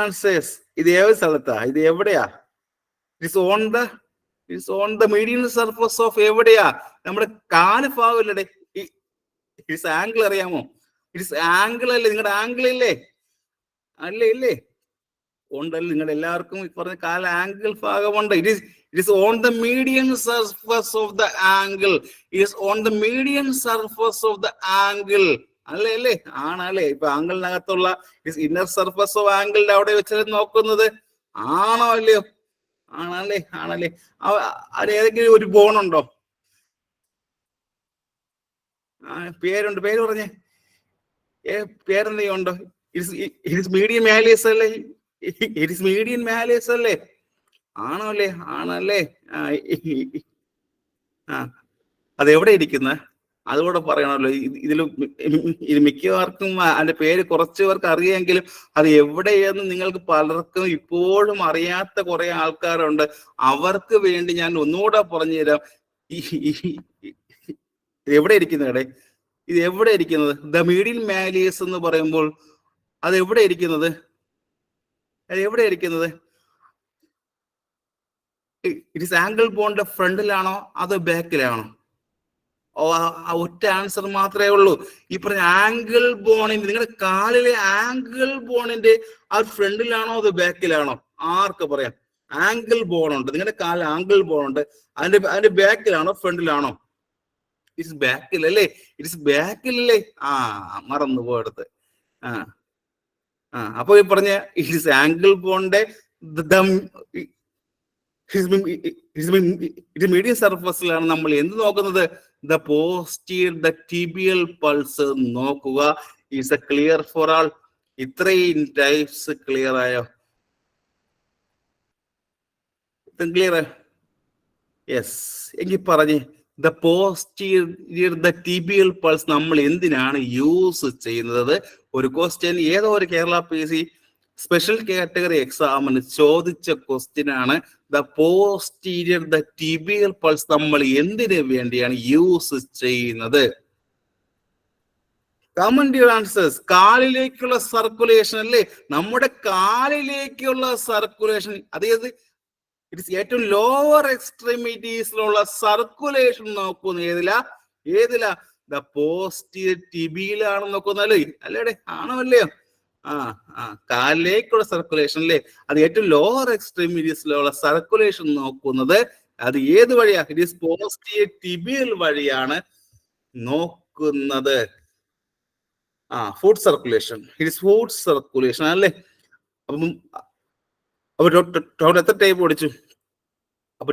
answers. ഇത് ഏത് സ്ഥലത്താ? ഇത് എവിടെയാ? It's on the median surface of എവിടെയാ? നമ്മുടെ കാല് ഭാഗമില്ലടെ. ഇറ്റ്സ് ആംഗിൾ അറിയാമോ? ഇറ്റ്സ് ആംഗിൾ അല്ലേ? നിങ്ങളുടെ ആംഗിൾ ഇല്ലേ? ഇല്ലേ? ഉണ്ടല്ലോ, നിങ്ങളുടെ എല്ലാവർക്കും ഈ പറഞ്ഞ കാല ആംഗിൾ ഭാഗമുണ്ട്. It is on the median surface of the angle. It's on the median surface of the angle. അല്ലേ? ആണല്ലേ? ഇപ്പൊ ആംഗിളിനകത്തുള്ള ഇന്നർ സർഫസ് ഓഫ് ആംഗിളിന്റെ അവിടെ വെച്ച് നോക്കുന്നത് ആണോ അല്ലയോ? ആണല്ലേ. അതിന് ഏതെങ്കിലും ഒരു ബോണുണ്ടോ? പേരുണ്ട്, പേര് പറഞ്ഞേ. പേരെന്തെങ്കിലും ഉണ്ടോ? ഇറ്റ്സ് മീഡിയൻ മാലിയസ് അല്ലേ? ഇറ്റ്സ് മീഡിയൻ മാലിയസ് അല്ലേ? ആണല്ലേ. അതെവിടെ ഇരിക്കുന്ന? അതുകൂടെ പറയണമല്ലോ. ഇത് മിക്കവർക്കും അതിന്റെ പേര് കുറച്ചു പേർക്ക് അറിയാമെങ്കിലും അത് എവിടെയെന്ന് നിങ്ങൾക്ക് പലർക്കും ഇപ്പോഴും അറിയാത്ത കുറെ ആൾക്കാരുണ്ട്. അവർക്ക് വേണ്ടി ഞാൻ ഒന്നുകൂടെ പറഞ്ഞു തരാം. ഇത് എവിടെ ഇരിക്കുന്നവിടെ? ഇത് എവിടെ ഇരിക്കുന്നത്? ദ മീഡിയൻ മാലിയസ് എന്ന് പറയുമ്പോൾ അത് എവിടെ ഇരിക്കുന്നത്? ഇറ്റ് ആംഗിൾ ബോണിന്റെ ഫ്രണ്ടിലാണോ അതോ ബാക്കിലാണോ? ഒറ്റ ആൻസർ മാത്രമേ ഉള്ളൂ. ഈ പറഞ്ഞ ആംഗിൾ ബോണിന്റെ, നിങ്ങളുടെ കാലിലെ ആംഗിൾ ബോണിന്റെ ആ ഫ്രണ്ടിലാണോ അതോ ബാക്കിലാണോ? ആർക്ക് പറയാം? ആംഗിൾ ബോൺ ഉണ്ട്, നിങ്ങളുടെ കാലിൽ ആംഗിൾ ബോൺ ഉണ്ട്. അതിന്റെ ബാക്കിലാണോ ഫ്രണ്ടിലാണോ? ഇറ്റ്സ് ബാക്കിൽ അല്ലേ? ഇറ്റ്സ് ബാക്കിലല്ലേ? മറന്നു പോയെടുത്ത്. അപ്പൊ ഈ പറഞ്ഞ ഇറ്റ്സ് ആംഗിൾ ബോണിന്റെ മീഡിയൻ സർഫസിലാണ് നമ്മൾ എന്ത് നോക്കുന്നത്? The posterior the tibial pulse നോക്കുക. Is a clear for all? ഇത്രയും ടൈപ്സ് ക്ലിയർ ആയോ? ക്ലിയർ? യെസ്. എങ്കിൽ പറഞ്ഞേ, the posterior the tibial pulse നമ്മൾ എന്തിനാണ് യൂസ് ചെയ്യുന്നത്? ഒരു ക്വസ്റ്റ്യൻ ഏതോ ഒരു കേരള PSC സ്പെഷ്യൽ കാറ്റഗറി എക്സാമിന് ചോദിച്ച ക്വസ്റ്റ്യൻ ആണ്. The posterior the tibial pulse നമ്മൾ എന്തിനു വേണ്ടിയാണ് യൂസ് ചെയ്യുന്നത്? Comment your answers. കാലിലേക്കുള്ള സർക്കുലേഷൻ അല്ലേ? നമ്മുടെ കാലിലേക്കുള്ള സർക്കുലേഷൻ, അതായത് ഇറ്റ്സ് ഏറ്റവും ലോവർ എക്സ്ട്രീമിറ്റീസിലുള്ള സർക്കുലേഷൻ നോക്കുന്നു. ഏതിലാ? ദ പോസ്റ്റീരിയർ ടിബിയിലാണ് നോക്കുന്നല്ലേ? അല്ലേടെ? ആണോ അല്ലയോ? കാലിലേക്കുള്ള സർക്കുലേഷൻ അല്ലേ? അത് ഏറ്റവും ലോവർ എക്സ്ട്രീമിറ്റീസിലുള്ള സർക്കുലേഷൻ നോക്കുന്നത് അത് ഏത് വഴിയാ? ഇറ്റ് ഈസ് പോസ്റ്റീരിയർ ടിബിയൽ വഴിയാണ് നോക്കുന്നത്. Food circulation. It is food circulation അല്ലേ? അപ്പൊ ടോട്ടൽ എത്ര ടൈപ്പ് പഠിച്ചു? അപ്പൊ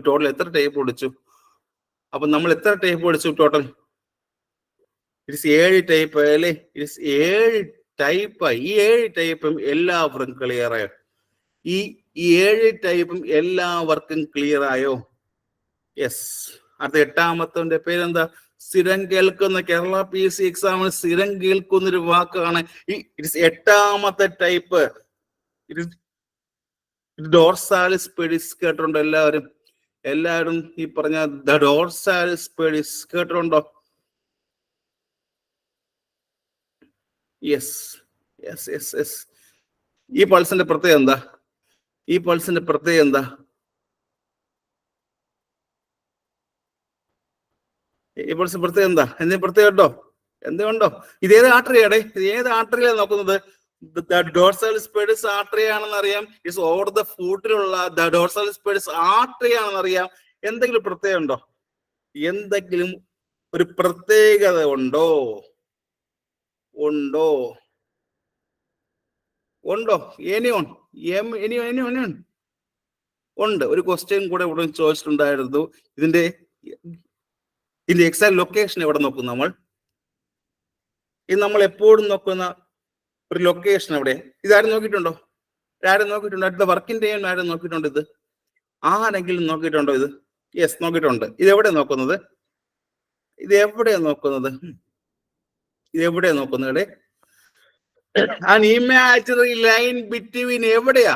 നമ്മൾ എത്ര ടൈപ്പ് പഠിച്ചു ടോട്ടൽ? ഇറ്റ്സ് 7 ടൈപ്പ് അല്ലേ? It's 7 type. ഈ 7 ടൈപ്പും എല്ലാവർക്കും ക്ലിയർ ആയോ? ഈ 7 ടൈപ്പും എല്ലാവർക്കും ക്ലിയർ ആയോ? യെസ്. അടുത്ത 8ാമത്തെ പേരെന്താ? സ്ഥിരം കേൾക്കുന്ന, കേരള PSC എക്സാമിന് സ്ഥിരം കേൾക്കുന്നൊരു വാക്കാണ്. It's 8ാമത്തെ type. ഡോർസാലിസ് പെഡിസ് കേട്ടിട്ടുണ്ടോ? എല്ലാവരും ഈ പറഞ്ഞ ഡോർസാലിസ് പെഡിസ് കേട്ടിട്ടുണ്ടോ? യെസ്. ഈ പൾസിന്റെ പ്രത്യേകത എന്താ? ഈ പൾസിന്റെ പ്രത്യേകത എന്താ? എന്തെങ്കിലും പ്രത്യേകം ഉണ്ടോ? എന്തുകൊണ്ടോ? ഇത് ഏത് ആർട്ടറിയാടേ? ഇത് ഏത് ആർട്ടറിയാണ് നോക്കുന്നത്? ഡോർസാലിസ് പെഡിസ് ആർട്ടറി ആണെന്ന് അറിയാം. ഇറ്റ്സ് ഓവർ ദ ഫൂട്ടിലുള്ള ഡോർസാലിസ് പെഡിസ് ആർട്ടറി ആണെന്ന് അറിയാം. എന്തെങ്കിലും പ്രത്യേകം ഉണ്ടോ? എന്തെങ്കിലും ഒരു പ്രത്യേകത ഉണ്ടോ? എനിയോൺ ഉണ്ട്. ഒരു ക്വസ്റ്റ്യൻ കൂടെ ഇവിടെ ചോദിച്ചിട്ടുണ്ടായിരുന്നു. ഇതിന്റെ എക്സാക്ട് ലൊക്കേഷൻ എവിടെ നോക്കും നമ്മൾ? ഇത് നമ്മൾ എപ്പോഴും നോക്കുന്ന ഒരു ലൊക്കേഷൻ എവിടെ? ഇതാരും നോക്കിയിട്ടുണ്ടോ? അടുത്ത വർക്കിംഗ് ടൈം ആരും നോക്കിയിട്ടുണ്ടോ? ഇത് ആരെങ്കിലും നോക്കിയിട്ടുണ്ടോ? ഇത് യെസ്, നോക്കിയിട്ടുണ്ട്. ഇതെവിടെ നോക്കുന്നത്? ഇതെവിടെ നോക്കുന്നത്? an imaginary line between എവിടെയാ?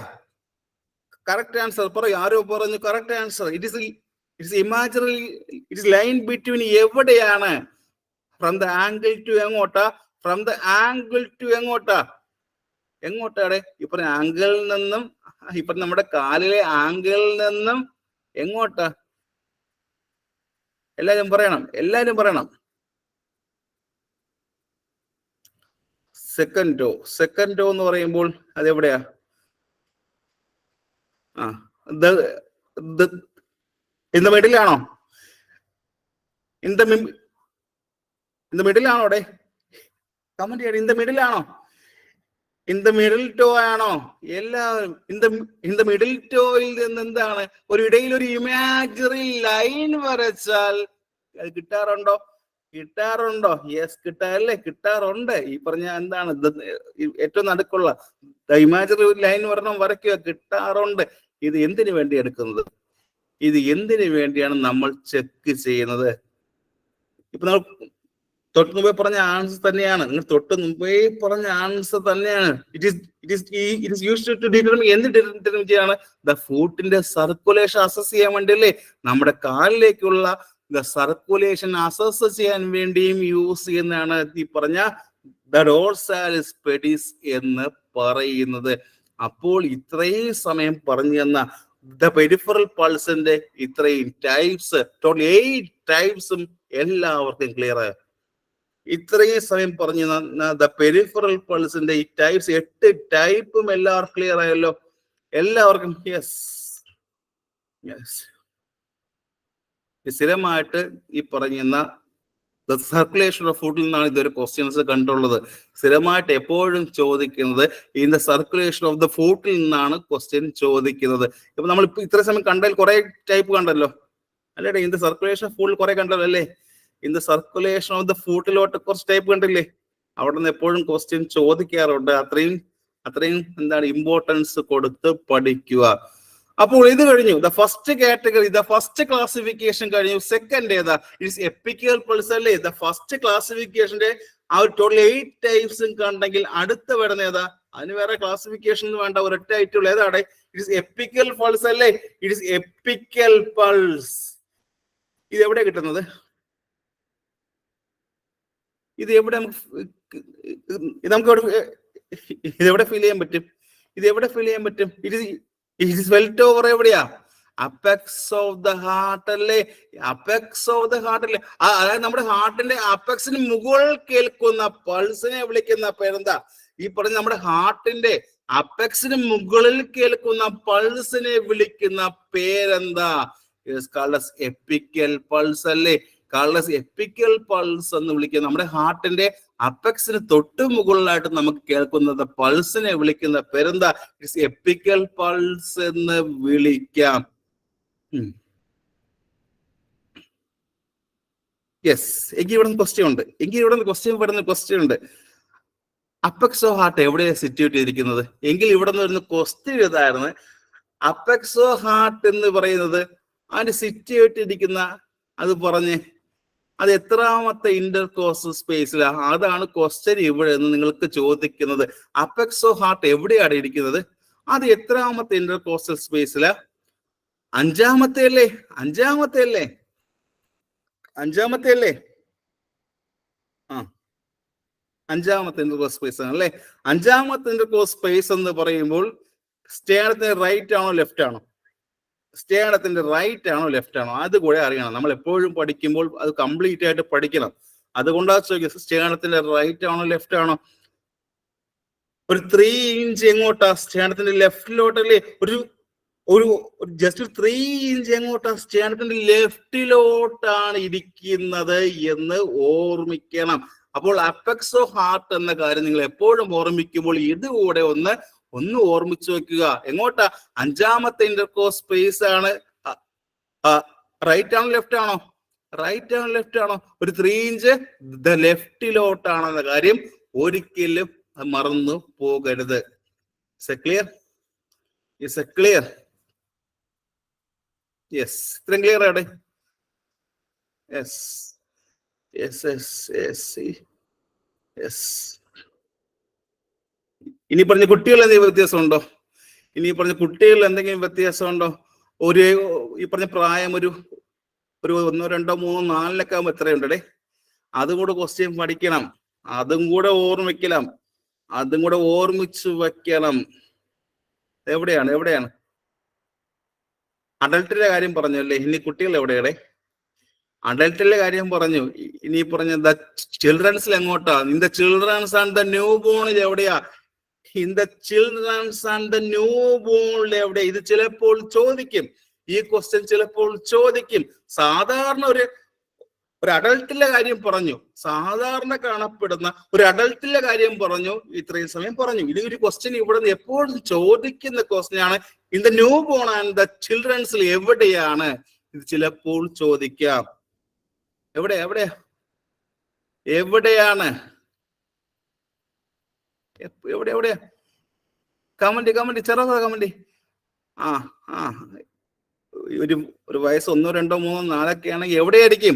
കറക്റ്റ് ആൻസർ പറയൂ. ആരോ പറഞ്ഞു correct answer. It's imaginary, it's line between എവിടെയാണ്? ഫ്രം ദ ആംഗിൾ ടു എങ്ങോട്ടാ? ഫ്രം ദ ആംഗിൾ ടു എങ്ങോട്ടാ? എങ്ങോട്ടാടെ? ഇപ്പൊ ആംഗിളിൽ നിന്നും, ഇപ്പൊ നമ്മുടെ കാലിലെ ആംഗിളിൽ നിന്നും എങ്ങോട്ടാ? എല്ലാരും പറയണം, എല്ലാരും പറയണം. Second to. സെക്കൻഡ് ടോ എന്ന് പറയുമ്പോൾ അതെവിടെയാ? ആ, ഇൻ ദ മിഡിലാണോ? ഇൻ ദ മിഡിലാണോ? അവിടെ കമന്റ് ചെയ്യണം. ഇൻ ദ മിഡിലാണോ? ഇൻ ദ മിഡിൽ ടോ ആണോ? എല്ലാവരും ഇൻ ദ മിഡിൽ ടോയിൽ നിന്ന് എന്താണ്? ഒരു ഇടയിൽ ഒരു ഇമാജിനറി ലൈൻ വരച്ചാൽ അത് കിട്ടാറുണ്ടോ? കിട്ടാറുണ്ടോ? യെസ്, കിട്ടാറല്ലേ? കിട്ടാറുണ്ട്. ഈ പറഞ്ഞ എന്താണ് ഏറ്റവും നടുക്കുള്ള ഇമാജിനറി ലൈൻ വരയ്ക്കുക, കിട്ടാറുണ്ട്. ഇത് എന്തിനു വേണ്ടി എടുക്കുന്നത്? ഇത് എന്തിനു വേണ്ടിയാണ് നമ്മൾ ചെക്ക് ചെയ്യുന്നത്? ഇപ്പൊ നമ്മൾ തൊട്ട് മുമ്പേ പറഞ്ഞ ആൻസർ തന്നെയാണ്. നിങ്ങൾ തൊട്ട് മുമ്പേ പറഞ്ഞ ആൻസർ തന്നെയാണ്. It is used to determine. എന്ത് ഡിറ്റർമിൻ ചെയ്യാണ്? ദ ഫുട്ടിന്റെ സർക്കുലേഷൻ അസസ് ചെയ്യാൻ വേണ്ടിയല്ലേ? നമ്മുടെ കാലിലേക്കുള്ള സർക്കുലേഷൻ അസസ് ചെയ്യാൻ വേണ്ടിയും യൂസ് ചെയ്യുന്നതാണ് ഈ പറഞ്ഞ ദ ഡോർസാലിസ് പെഡിസ് എന്ന് പറയുന്നത്. അപ്പോൾ ഇത്രയും സമയം പറഞ്ഞു തന്ന ദ പെരിഫറൽ പൾസിന്റെ ഇത്രയും ടൈപ്സ്, ടോട്ടൽ 8 ടൈപ്സും എല്ലാവർക്കും ക്ലിയർ ആയോ? ഇത്രയും സമയം പറഞ്ഞു ദ പെരിഫറൽ പൾസിന്റെ ഈ ടൈപ്സ് 8 ടൈപ്പും എല്ലാവർക്കും ക്ലിയർ ആയല്ലോ? എല്ലാവർക്കും യെസ്. യെസ്, സ്ഥിരമായിട്ട് ഈ പറയുന്ന സർക്കുലേഷൻ ഓഫ് ഫുഡിൽ നിന്നാണ് ഇതൊരു ക്വസ്റ്റ്യൻസ് കണ്ടുള്ളത്. സ്ഥിരമായിട്ട് എപ്പോഴും ചോദിക്കുന്നത് in the circulation of the ഫുഡിൽ നിന്നാണ് ക്വസ്റ്റ്യൻ ചോദിക്കുന്നത്. ഇപ്പൊ നമ്മളിപ്പോ ഇത്ര സമയം കണ്ടാൽ കുറെ ടൈപ്പ് കണ്ടല്ലോ അല്ലേ? In the circulation of foot കുറെ കണ്ടല്ലോ അല്ലേ? In the circulation of the ഫുഡിലോട്ട് കുറച്ച് ടൈപ്പ് കണ്ടില്ലേ? അവിടെ നിന്ന് എപ്പോഴും ക്വസ്റ്റ്യൻ ചോദിക്കാറുണ്ട്. അത്രയും എന്താണ് ഇമ്പോർട്ടൻസ് കൊടുത്ത് പഠിക്കുക. അപ്പോൾ ഇത് കഴിഞ്ഞു. The first category, the first classification കഴിഞ്ഞു. സെക്കൻഡ് ഏതാ? ഇറ്റ്സ് എപ്പിക്കൽ പൾസ് അല്ലേ? ദ ഫസ്റ്റ് ക്ലാസിഫിക്കേഷന്റെ ആ ഒരു ടോട്ടൽ 8 ടൈപ്സും കണ്ടെങ്കിൽ അടുത്ത വരുന്ന ഏതാ? അതിന് വേറെ ക്ലാസിഫിക്കേഷൻ വേണ്ട, ഒരൊറ്റ ആയിട്ടുള്ള ഏതാണ്? ഇറ്റ്സ് എപ്പിക്കൽ പൾസ് അല്ലേ? It's apical pulse. ഇത് എവിടെ കിട്ടുന്നത്? ഇത് എവിടെ ഇതെവിടെ ഫീൽ ചെയ്യാൻ പറ്റും? ഇതെവിടെ ഫീൽ ചെയ്യാൻ പറ്റും? ഇറ്റ് ഈസ് ഫെൽറ്റ് ഓവർ എവിടെയാ? അപെക്സ് ഓഫ് ദ ഹാർട്ട് അല്ലേ? അപെക്സ് ഓഫ് ദ ഹാർട്ട് അല്ലേ? അതായത് നമ്മുടെ ഹാർട്ടിന്റെ അപെക്സിന് മുകളിൽ കേൾക്കുന്ന പൾസിനെ വിളിക്കുന്ന പേരെന്താ? ഈ പറഞ്ഞ നമ്മുടെ ഹാർട്ടിന്റെ അപെക്സിന് മുകളിൽ കേൾക്കുന്ന പൾസിനെ വിളിക്കുന്ന പേരെന്താ? എപ്പിക്കൽ പൾസ് അല്ലേ? എപ്പിക്കൽ പൾസ് എന്ന് വിളിക്കുക. നമ്മുടെ ഹാർട്ടിന്റെ അപെക്സിന് തൊട്ട് മുകളിലായിട്ട് നമുക്ക് കേൾക്കുന്നത് പൾസിനെ വിളിക്കുന്ന പേരെന്താ? ഇറ്റ്സ് എപ്പിക്കൽ പൾസ് എന്ന് വിളിക്കാം. യെസ്, എങ്കിൽ ഇവിടെ ക്വസ്റ്റ്യൻ ഉണ്ട്. ക്വസ്റ്റ്യൻ ഉണ്ട്. അപെക്സ് ഓഫ് ഹാർട്ട് എവിടെയാണ് സിറ്റുവേറ്റ് ചെയ്തിരിക്കുന്നത്? എങ്കിൽ ഇവിടെ നിന്ന് വരുന്ന ക്വസ്റ്റ്യൻ ഇതായിരുന്നു. അപെക്സ് ഓഫ് ഹാർട്ട് എന്ന് പറയുന്നത് അതിന്റെ സിറ്റുവേറ്റ് ചെയ്തിരിക്കുന്ന അത് പറഞ്ഞ് അത് എത്രാമത്തെ ഇന്റർകോസ്റ്റൽ സ്പേസിലാണ്? അതാണ് ക്വസ്റ്റ്യൻ ഇവിടെ നിന്ന് നിങ്ങൾക്ക് ചോദിക്കുന്നത്. അപെക്സ് ഓഫ് ഹാർട്ട് എവിടെയാണ് ഇരിക്കുന്നത്? അത് എത്രാമത്തെ ഇന്റർകോസ്റ്റൽ സ്പേസിലാ? അഞ്ചാമത്തെ അല്ലേ? ആ, അഞ്ചാമത്തെ ഇന്റർകോസ്റ്റൽ സ്പേസ് ആണ് അല്ലേ? അഞ്ചാമത്തെ ഇന്റർകോസ്റ്റൽ സ്പേസ് എന്ന് പറയുമ്പോൾ സ്റ്റേണത്തിന്റെ റൈറ്റ് ആണോ ലെഫ്റ്റ് ആണോ? സ്റ്റേണത്തിന്റെ റൈറ്റ് ആണോ ലെഫ്റ്റ് ആണോ? അത് കൂടെ അറിയണം. നമ്മൾ എപ്പോഴും പഠിക്കുമ്പോൾ അത് കംപ്ലീറ്റ് ആയിട്ട് പഠിക്കണം. അതുകൊണ്ടാണ് ചോദിക്കുന്നത് സ്റ്റേണത്തിന്റെ റൈറ്റ് ആണോ ലെഫ്റ്റ് ആണോ? ഒരു 3 ഇഞ്ച് എങ്ങോട്ടാ? സ്റ്റേണത്തിന്റെ ലെഫ്റ്റിലോട്ടല്ലേ? ഒരു ജസ്റ്റ് 3 ഇഞ്ച് എങ്ങോട്ടാ? സ്റ്റേണത്തിന്റെ ലെഫ്റ്റിലോട്ടാണ് ഇരിക്കുന്നത് എന്ന് ഓർമ്മിക്കണം. അപ്പോൾ അപെക്സ് ഓഫ് ഹാർട്ട് എന്ന കാര്യം നിങ്ങൾ എപ്പോഴും ഓർമ്മിക്കുമ്പോൾ ഇതുകൂടെ ഒന്ന് ഓർമ്മിച്ചു വെക്കുക. എങ്ങോട്ടാ? അഞ്ചാമത്തെ ഇന്റർകോസ് സ്പേസ് ആണ്. റൈറ്റ് ആണോ ലെഫ്റ്റ് ആണോ? ഒരു 3 ഇഞ്ച് ലെഫ്റ്റിലോട്ടാണെന്ന കാര്യം ഒരിക്കലും മറന്നു പോകരുത്. ക്ലിയർ? യെസ്, ഇത്രയും ക്ലിയർ ആടെ? യെസ്. ഇനി പറഞ്ഞ കുട്ടികൾ എന്തെങ്കിലും വ്യത്യാസമുണ്ടോ? ഇനി പറഞ്ഞ കുട്ടികളിൽ എന്തെങ്കിലും വ്യത്യാസമുണ്ടോ? ഒരു ഈ പറഞ്ഞ പ്രായം ഒരു 1, 2, 3, 4 ആകുമ്പോൾ എത്രയുണ്ടേ? അതും കൂടെ ക്വസ്റ്റ്യൻ പഠിക്കണം, അതും കൂടെ ഓർമ്മിക്കണം, അതും കൂടെ ഓർമ്മിച്ചു വെക്കണം. എവിടെയാണ് അഡൽട്ടിന്റെ കാര്യം പറഞ്ഞു അല്ലേ? ഇനി കുട്ടികൾ എവിടെയാടെ? അഡൽട്ടിലെ കാര്യം പറഞ്ഞു. ഇനി പറഞ്ഞ ചിൽഡ്രൻസിൽ എങ്ങോട്ടാ? In the children's and the ന്യൂ ബോണിൽ എവിടെയാ? In the children's and the ന്യൂ ബോണിൽ എവിടെ? ഇത് ചിലപ്പോൾ ചോദിക്കും, ഈ ക്വസ്റ്റ്യൻ ചിലപ്പോൾ ചോദിക്കും. സാധാരണ ഒരു അഡൽട്ടിലെ കാര്യം പറഞ്ഞു, സാധാരണ കാണപ്പെടുന്ന ഒരു അഡൽട്ടിലെ കാര്യം പറഞ്ഞു, ഇത്രയും സമയം പറഞ്ഞു. ഇത് ഒരു ക്വസ്റ്റ്യൻ ഇവിടെ നിന്ന് എപ്പോഴും ചോദിക്കുന്ന ക്വസ്റ്റ്യൻ ആണ്. In the newborn and the ചിൽഡ്രൻസിൽ എവിടെയാണ്? ഇത് ചിലപ്പോൾ ചോദിക്കാം. എവിടെയാണ്? എവിടെയാ? കമന്റ് ചെറുതാ കമന്റ്. ഒരു വയസ്സ് 1, 2, 3, 4 ഒക്കെ ആണെങ്കിൽ എവിടെയായിരിക്കും?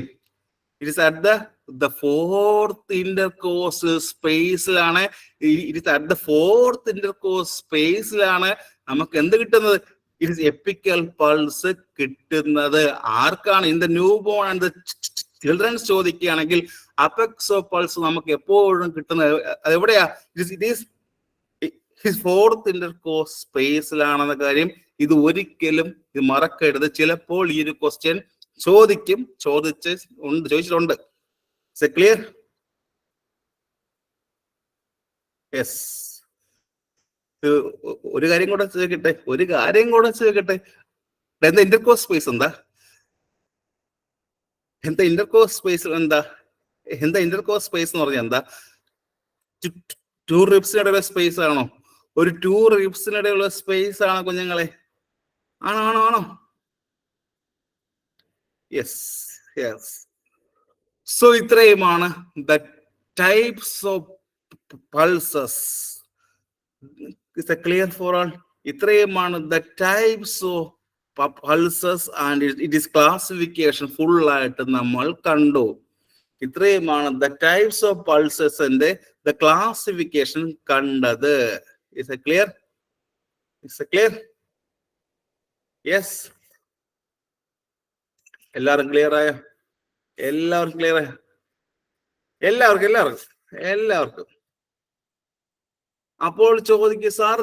It is at the fourth ഇന്റർകോഴ്സ് സ്പേസിലാണ്. It is at the fourth ഇന്റർകോഴ്സ് സ്പേസിലാണ് നമുക്ക് എന്ത് കിട്ടുന്നത്? ഇറ്റ് ഇസ് എപ്പിക്കൽ പൾസ് കിട്ടുന്നത്. ആർക്കാണ്? In the newborn and the children's ചോദിക്കുകയാണെങ്കിൽ അപെക്സ് ഓഫ് പൾസ് നമുക്ക് എപ്പോഴും കിട്ടുന്നത് എവിടെയാ? ഇറ്റ് ഈസ് ഫോർത്ത് ഇന്റർകോഴ്സ് സ്പേസിലാണെന്ന കാര്യം ഇത് ഒരിക്കലും ഇത് മറക്കരുത്. ചിലപ്പോൾ ഈ ഒരു ക്വസ്റ്റ്യൻ ചോദിച്ചിട്ടുണ്ട്. ക്ലിയർ? യെസ്. ഒരു കാര്യം കൂടെ ചോദിക്കട്ടെ. എന്താ ഇന്റർകോഴ്സ് സ്പേസ്? എന്താ ഇന്റർകോഴ്സ് സ്പേസ്? എന്താ ഇന്റർകോഴ്സ് സ്പേസ് എന്ന് പറഞ്ഞാൽ എന്താ? 2 റിബ്സിനിടയിലുള്ള സ്പേസ് ആണോ? ഒരു 2 റിബ്സിനിടയിലുള്ള സ്പേസ് ആണോ കുഞ്ഞുങ്ങളെ? ആണോ? യെസ്. സോ ഇത്രയുമാണ് the types of pulses. Is a clear for all? ഇത്രയുമാണ് the types of pulses and it is classification full ആയിട്ട് നമ്മൾ കണ്ടു. ഇത്രയുമാണ് ദ ടൈപ്സ് ഓഫ് പൾസസിന്റെ ദ ക്ലാസിഫിക്കേഷൻ കണ്ടത്. Is a clear? യെസ്. എല്ലാവർക്കും ക്ലിയർ ആയോ? എല്ലാവർക്കും. അപ്പോൾ ചോദിക്കും, സാർ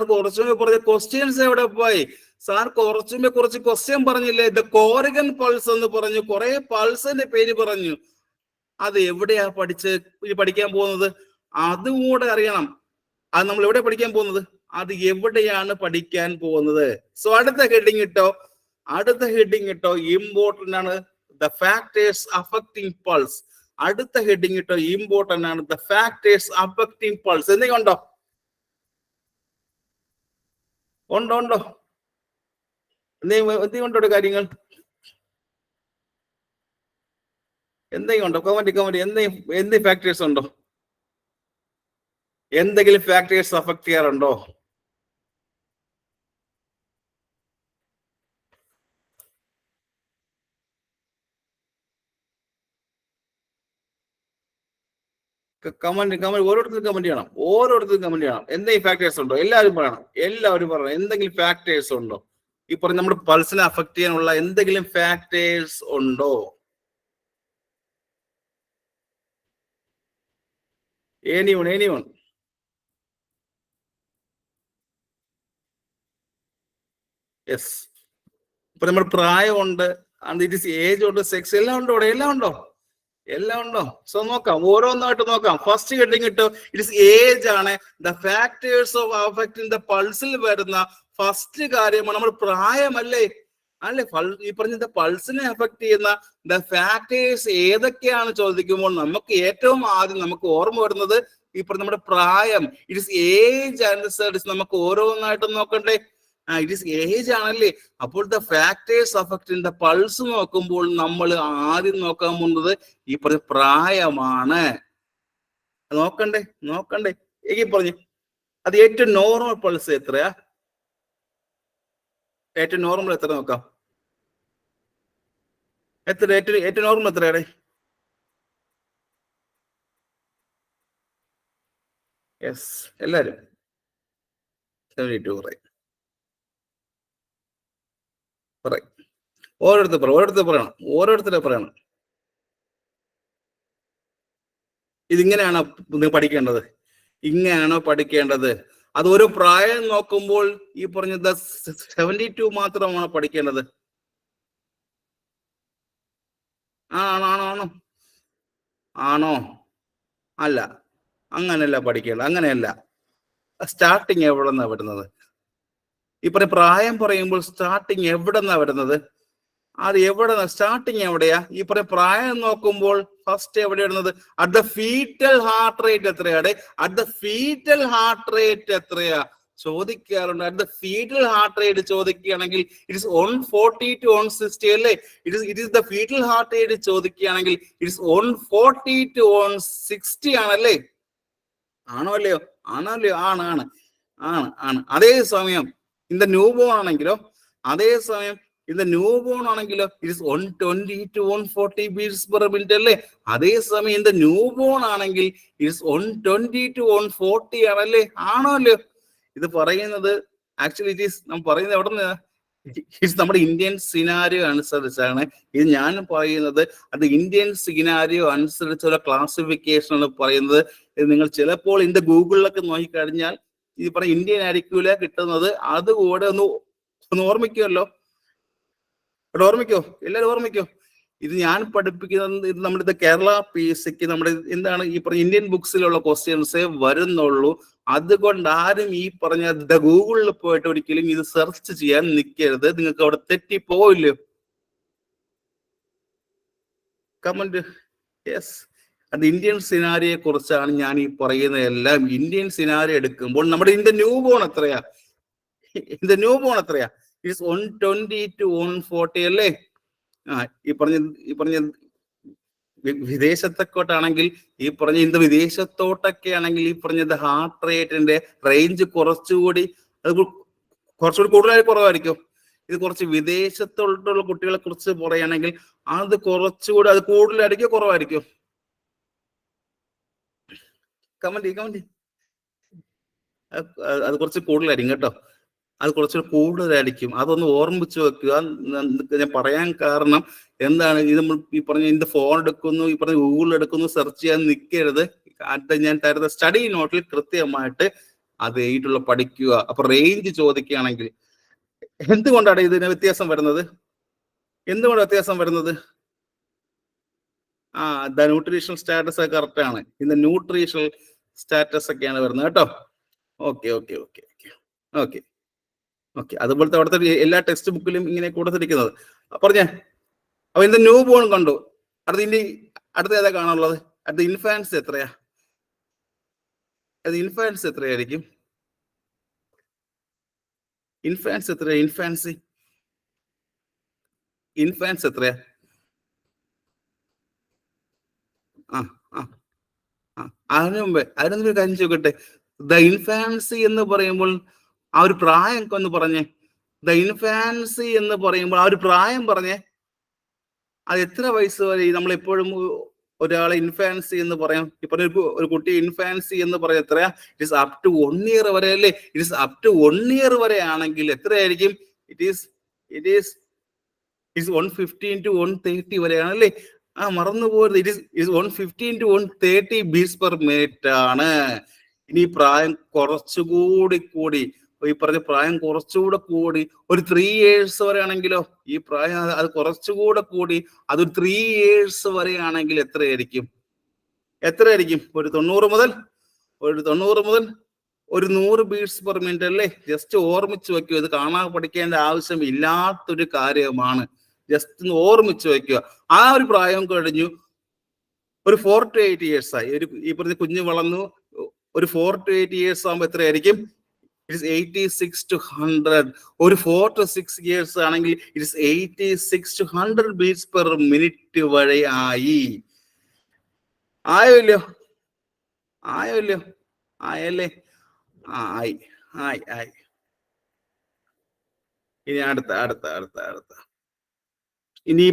കുറച്ചുമ്പോ പറഞ്ഞ ക്വസ്റ്റ്യൻസ് എവിടെ പോയി? സാർ കുറച്ചുമ്പോ കുറച്ച് ക്വസ്റ്റ്യൻ പറഞ്ഞില്ലേ? ദ കോറിഗൻ പൾസ് എന്ന് പറഞ്ഞു, കുറെ പൾസിന്റെ പേര് പറഞ്ഞു. അത് എവിടെയാ പഠിക്കാൻ പോകുന്നത്? അതും കൂടെ അറിയണം. അത് നമ്മൾ എവിടെ പഠിക്കാൻ പോകുന്നത്? അത് എവിടെയാണ് പഠിക്കാൻ പോകുന്നത്? സോ അടുത്ത ഹെഡിങ് ഇട്ടോ ഇമ്പോർട്ടന്റ് ആണ്. The factors affecting pulse. അടുത്ത ഹെഡിങ് ഇട്ടോ ഇമ്പോർട്ടന്റ് ആണ്. The factors affecting pulse. എന്തെങ്കിലും ഉണ്ടോ? എന്തെങ്കിലും കാര്യങ്ങൾ എന്തെങ്കിലും ഉണ്ടോ? കമന്റ് എന്തെങ്കിലും ഫാക്ടേഴ്സ് ഉണ്ടോ? എന്തെങ്കിലും ഫാക്ടേഴ്സ് അഫക്ട് ചെയ്യാറുണ്ടോ? കമന്റ് ഓരോരുത്തരും കമന്റ് ചെയ്യണം. എന്തെങ്കിലും ഫാക്ടേഴ്സ് ഉണ്ടോ? എല്ലാവരും പറയണം. എന്തെങ്കിലും ഫാക്ടേഴ്സ് ഉണ്ടോ? ഈ പറഞ്ഞ നമ്മുടെ പൾസിനെ അഫക്ട് ചെയ്യാനുള്ള എന്തെങ്കിലും ഫാക്ടേഴ്സ് ഉണ്ടോ? എനിവൺ? യെസ്. ഇപ്പൊ നമ്മുടെ പ്രായമുണ്ട്, ഇറ്റ് ഇസ് ഏജ് ഉണ്ട്, സെക്സ് എല്ലാം ഉണ്ടോ? സോ നോക്കാം, ഓരോന്നായിട്ട് നോക്കാം. ഫസ്റ്റ് ഹെഡിങ് ഇട്ടോ ഇറ്റ് ഇസ് ഏജ് ആണ്. The factors of affecting the പൾസിൽ വരുന്ന ഫസ്റ്റ് കാര്യമാണ് നമ്മൾ പ്രായമല്ലേ? ഈ പറഞ്ഞ പൾസിനെ അഫക്ട് ചെയ്യുന്ന ദ ഫാക്ടേഴ്സ് ഏതൊക്കെയാണ് ചോദിക്കുമ്പോൾ നമുക്ക് ഏറ്റവും ആദ്യം നമുക്ക് ഓർമ്മ വരുന്നത് ഈ പറഞ്ഞ നമ്മുടെ പ്രായം. It is age answered. നമുക്ക് ഓരോന്നായിട്ട് നോക്കണ്ടേ? ഇറ്റ് ഇസ് ഏജ് ആണല്ലേ? അപ്പോൾ the factors affecting the pulse നോക്കുമ്പോൾ നമ്മൾ ആദ്യം നോക്കാൻ പോകുന്നത് ഈ പറഞ്ഞ പ്രായമാണ്. നോക്കണ്ടേ? ഈ പറഞ്ഞു അത് ഏറ്റവും നോർമൽ പൾസ് എത്രയാ? ഏറ്റവും നോർമൽ എത്ര നോക്കാം? ഏറ്റവും നോർമൽ എത്രയാണ്? യെസ്, എല്ലാരും 72 പറയും. ഓരോരുത്തരെ പറയണം. ഇതിങ്ങനെയാണോ നിങ്ങൾ പഠിക്കേണ്ടത്? ഇങ്ങനെയാണോ പഠിക്കേണ്ടത്? അത് ഒരു പ്രായം നോക്കുമ്പോൾ ഈ പറഞ്ഞത് 72 മാത്രമാണ് പഠിക്കേണ്ടത്. ആണോ? അല്ല, അങ്ങനെയല്ല പഠിക്കേണ്ടത്. അങ്ങനെയല്ല. സ്റ്റാർട്ടിങ് എവിടെ നിന്നാ വരുന്നത്? ഈ പ്രായം പറയുമ്പോൾ സ്റ്റാർട്ടിങ് എവിടെ നിന്നാ വരുന്നത്? അത് എവിടെ സ്റ്റാർട്ടിങ് എവിടെയാ? ഈ പ്രായം നോക്കുമ്പോൾ ഫസ്റ്റ് എവിടെ വരുന്നത്? At the fetal heart rate എത്രയാണ്? At the fetal heart rate എത്രയാ ചോദിക്കാറുണ്ട്. At the fetal heart rate ചോദിക്കുകയാണെങ്കിൽ ഇറ്റ് ഇസ് 140 to 160 അല്ലേ? It is the fetal heart rate ചോദിക്കുകയാണെങ്കിൽ ഇറ്റ് ഇസ് 140 to 160 ആണല്ലേ? ആണോ അല്ലയോ? ആണ്. അതേസമയം ഇൻ ദ ന്യൂ ബോൺ ആണെങ്കിലോ, ഇൻ ദ ന്യൂ ബോൺ ആണെങ്കിലോ it is 120 to 140 beats per minute അല്ലേ? അതേസമയം ഇൻ ദ ന്യൂ ബോൺ ആണെങ്കിൽ ഇറ്റ് ഇസ് 120 to 140 ആണല്ലേ? ആണോ അല്ലയോ? ഇത് പറയുന്നത് ആക്ച്വലി ഇറ്റ് ഈസ് നമ്മൾ പറയുന്നത് എവിടെ നിന്ന്? ഇറ്റ്സ് നമ്മുടെ ഇന്ത്യൻ സിനാരിയോ അനുസരിച്ചാണ് ഇത് ഞാൻ പറയുന്നത്. അത് ഇന്ത്യൻ സിനാരിയോ അനുസരിച്ചുള്ള ക്ലാസിഫിക്കേഷൻ ആണ് പറയുന്നത്. നിങ്ങൾ ചിലപ്പോൾ ഇന്ന് ഗൂഗിളിലൊക്കെ നോക്കിക്കഴിഞ്ഞാൽ ഈ ഇന്ത്യൻ ആയിരിക്കൂല കിട്ടുന്നത്. അതുകൂടെ ഒന്ന് ഓർമ്മിക്കുമല്ലോ. എല്ലാവരും ഓർമ്മിക്കോ? ഇത് ഞാൻ പഠിപ്പിക്കുന്നത്, ഇത് നമ്മുടെ കേരള PSC നമ്മുടെ എന്താണ് ഈ ഇന്ത്യൻ ബുക്സിലുള്ള ക്വസ്റ്റ്യൻസേ വരുന്നുള്ളൂ. അതുകൊണ്ട് ആരും ഈ ഗൂഗിളിൽ പോയിട്ട് ഒരിക്കലും ഇത് സെർച്ച് ചെയ്യാൻ നിൽക്കരുത്. നിങ്ങൾക്ക് അവിടെ തെറ്റിപ്പോയില്ലോ. Comment yes. അത് ഇന്ത്യൻ സിനാരിയെ കുറിച്ചാണ് ഞാൻ ഈ പറയുന്നതെല്ലാം. ഇന്ത്യൻ സിനാരിയോ എടുക്കുമ്പോൾ നമ്മുടെ ഇന്ത്യ ന്യൂ ബോൺ എത്രയാ? ഇറ്റ്സ് 120 to 140 അല്ലേ? ഈ പറഞ്ഞ വിദേശത്തൊട്ടാണെങ്കിൽ ഇന്ത് വിദേശത്തോട്ടൊക്കെ ആണെങ്കിൽ ഈ ഹാർട്ട് റേറ്റിന്റെ റേഞ്ച് കുറച്ചുകൂടി കുറവായിരിക്കും. ഇത് കുറച്ച് വിദേശത്തോട്ടുള്ള കുട്ടികളെ കുറിച്ച് പറയുകയാണെങ്കിൽ അത് കുറച്ചുകൂടി അത് കൂടുതലായിരിക്കും കുറവായിരിക്കും? കമന്റ് അത് കുറച്ച് കൂടുതലായിരിക്കും കേട്ടോ. അത് കുറച്ചുകൂടി കൂടുതലായിരിക്കും. അതൊന്ന് ഓർമ്മിച്ച് വെക്കുക. ഞാൻ പറയാൻ കാരണം എന്താണ്, ഇത് നമ്മൾ ഈ ഇതിന്റെ ഫോൺ എടുക്കുന്നു, ഈ ഗൂഗിളിൽ എടുക്കുന്നു, സെർച്ച് ചെയ്യാൻ നിൽക്കരുത്. ഞാൻ തരുന്ന സ്റ്റഡി നോട്ടിൽ കൃത്യമായിട്ട് അത് എഴുതിയിട്ടുള്ള പഠിക്കുക. അപ്പൊ റേഞ്ച് ചോദിക്കുകയാണെങ്കിൽ എന്തുകൊണ്ടാണ് ഇതിന് വ്യത്യാസം വരുന്നത്? ദ ന്യൂട്രീഷണൽ സ്റ്റാറ്റസ് കറക്റ്റ് ആണ്. ഇന്ന് ന്യൂട്രീഷണൽ സ്റ്റാറ്റസ് ഒക്കെയാണ് വരുന്നത് കേട്ടോ. ഓക്കെ. അതുപോലത്തെ അവിടുത്തെ എല്ലാ ടെക്സ്റ്റ് ബുക്കിലും ഇങ്ങനെ കൊടുത്തിരിക്കുന്നത് പറഞ്ഞേ. അപ്പൊ ഇന്ന് ന്യൂ ബോൺ കണ്ടു. അടുത്ത ഏതാ കാണാനുള്ളത്? അടുത്ത ഇൻഫാൻസ് എത്രയാ? എത്രയായിരിക്കും? ഇൻഫാൻസ് എത്രയാ? അതിനു മുമ്പേ കാര്യം ചോദിക്കട്ടെ. ദ ഇൻഫാൻസി എന്ന് പറയുമ്പോൾ ആ ഒരു പ്രായം ഒന്ന് പറഞ്ഞേ. ദ ഇൻഫാൻസി എന്ന് പറയുമ്പോൾ ആ ഒരു പ്രായം പറഞ്ഞേ. അത് എത്ര വയസ്സ് വരെ? നമ്മളെപ്പോഴും ഒരാളെ ഇൻഫാൻസി എന്ന് പറയാം. ഇപ്പൊ ഒരു കുട്ടി ഇൻഫാൻസി എന്ന് പറയാം എത്രയാ? It is up to 1 year വരെ അല്ലേ? It is up to 1 year വരെ ആണെങ്കിൽ എത്രയായിരിക്കും? ഇറ്റ് ഈസ് 115 to 130 വരെയാണല്ലേ? മറന്നു പോരുത്. It is 115 to 130 beats per minute ആണ്. ഇനി പ്രായം കുറച്ചുകൂടി ഒരു 3 years വരെ ആണെങ്കിലോ? ഈ പ്രായം അത് കുറച്ചുകൂടെ കൂടി അതൊരു 3 years വരെ ആണെങ്കിൽ എത്രയായിരിക്കും? ഒരു 90 മുതൽ 100 beats per minute അല്ലേ? ജസ്റ്റ് ഓർമ്മിച്ച് വെക്കുക. ഇത് കാണാൻ പഠിക്കേണ്ട ആവശ്യം ഇല്ലാത്തൊരു കാര്യമാണ്. ജസ്റ്റ് ഒന്ന് ഓർമ്മിച്ച് വെക്കുക. ആ ഒരു പ്രായം കഴിഞ്ഞു. ഒരു 4 to 8 years ആയി. ഈ കുഞ്ഞ് വളർന്നു. ഒരു 4 to 8 years ആകുമ്പോൾ എത്രയായിരിക്കും? It is 86 to 100. ഒരു 4 to 6 years ആണെങ്കിൽ it is 86 to 100 beats per minute വരെ ആയി. ആയല്ലേ? ആയി. ഇനി അടുത്ത ഇനി ഈ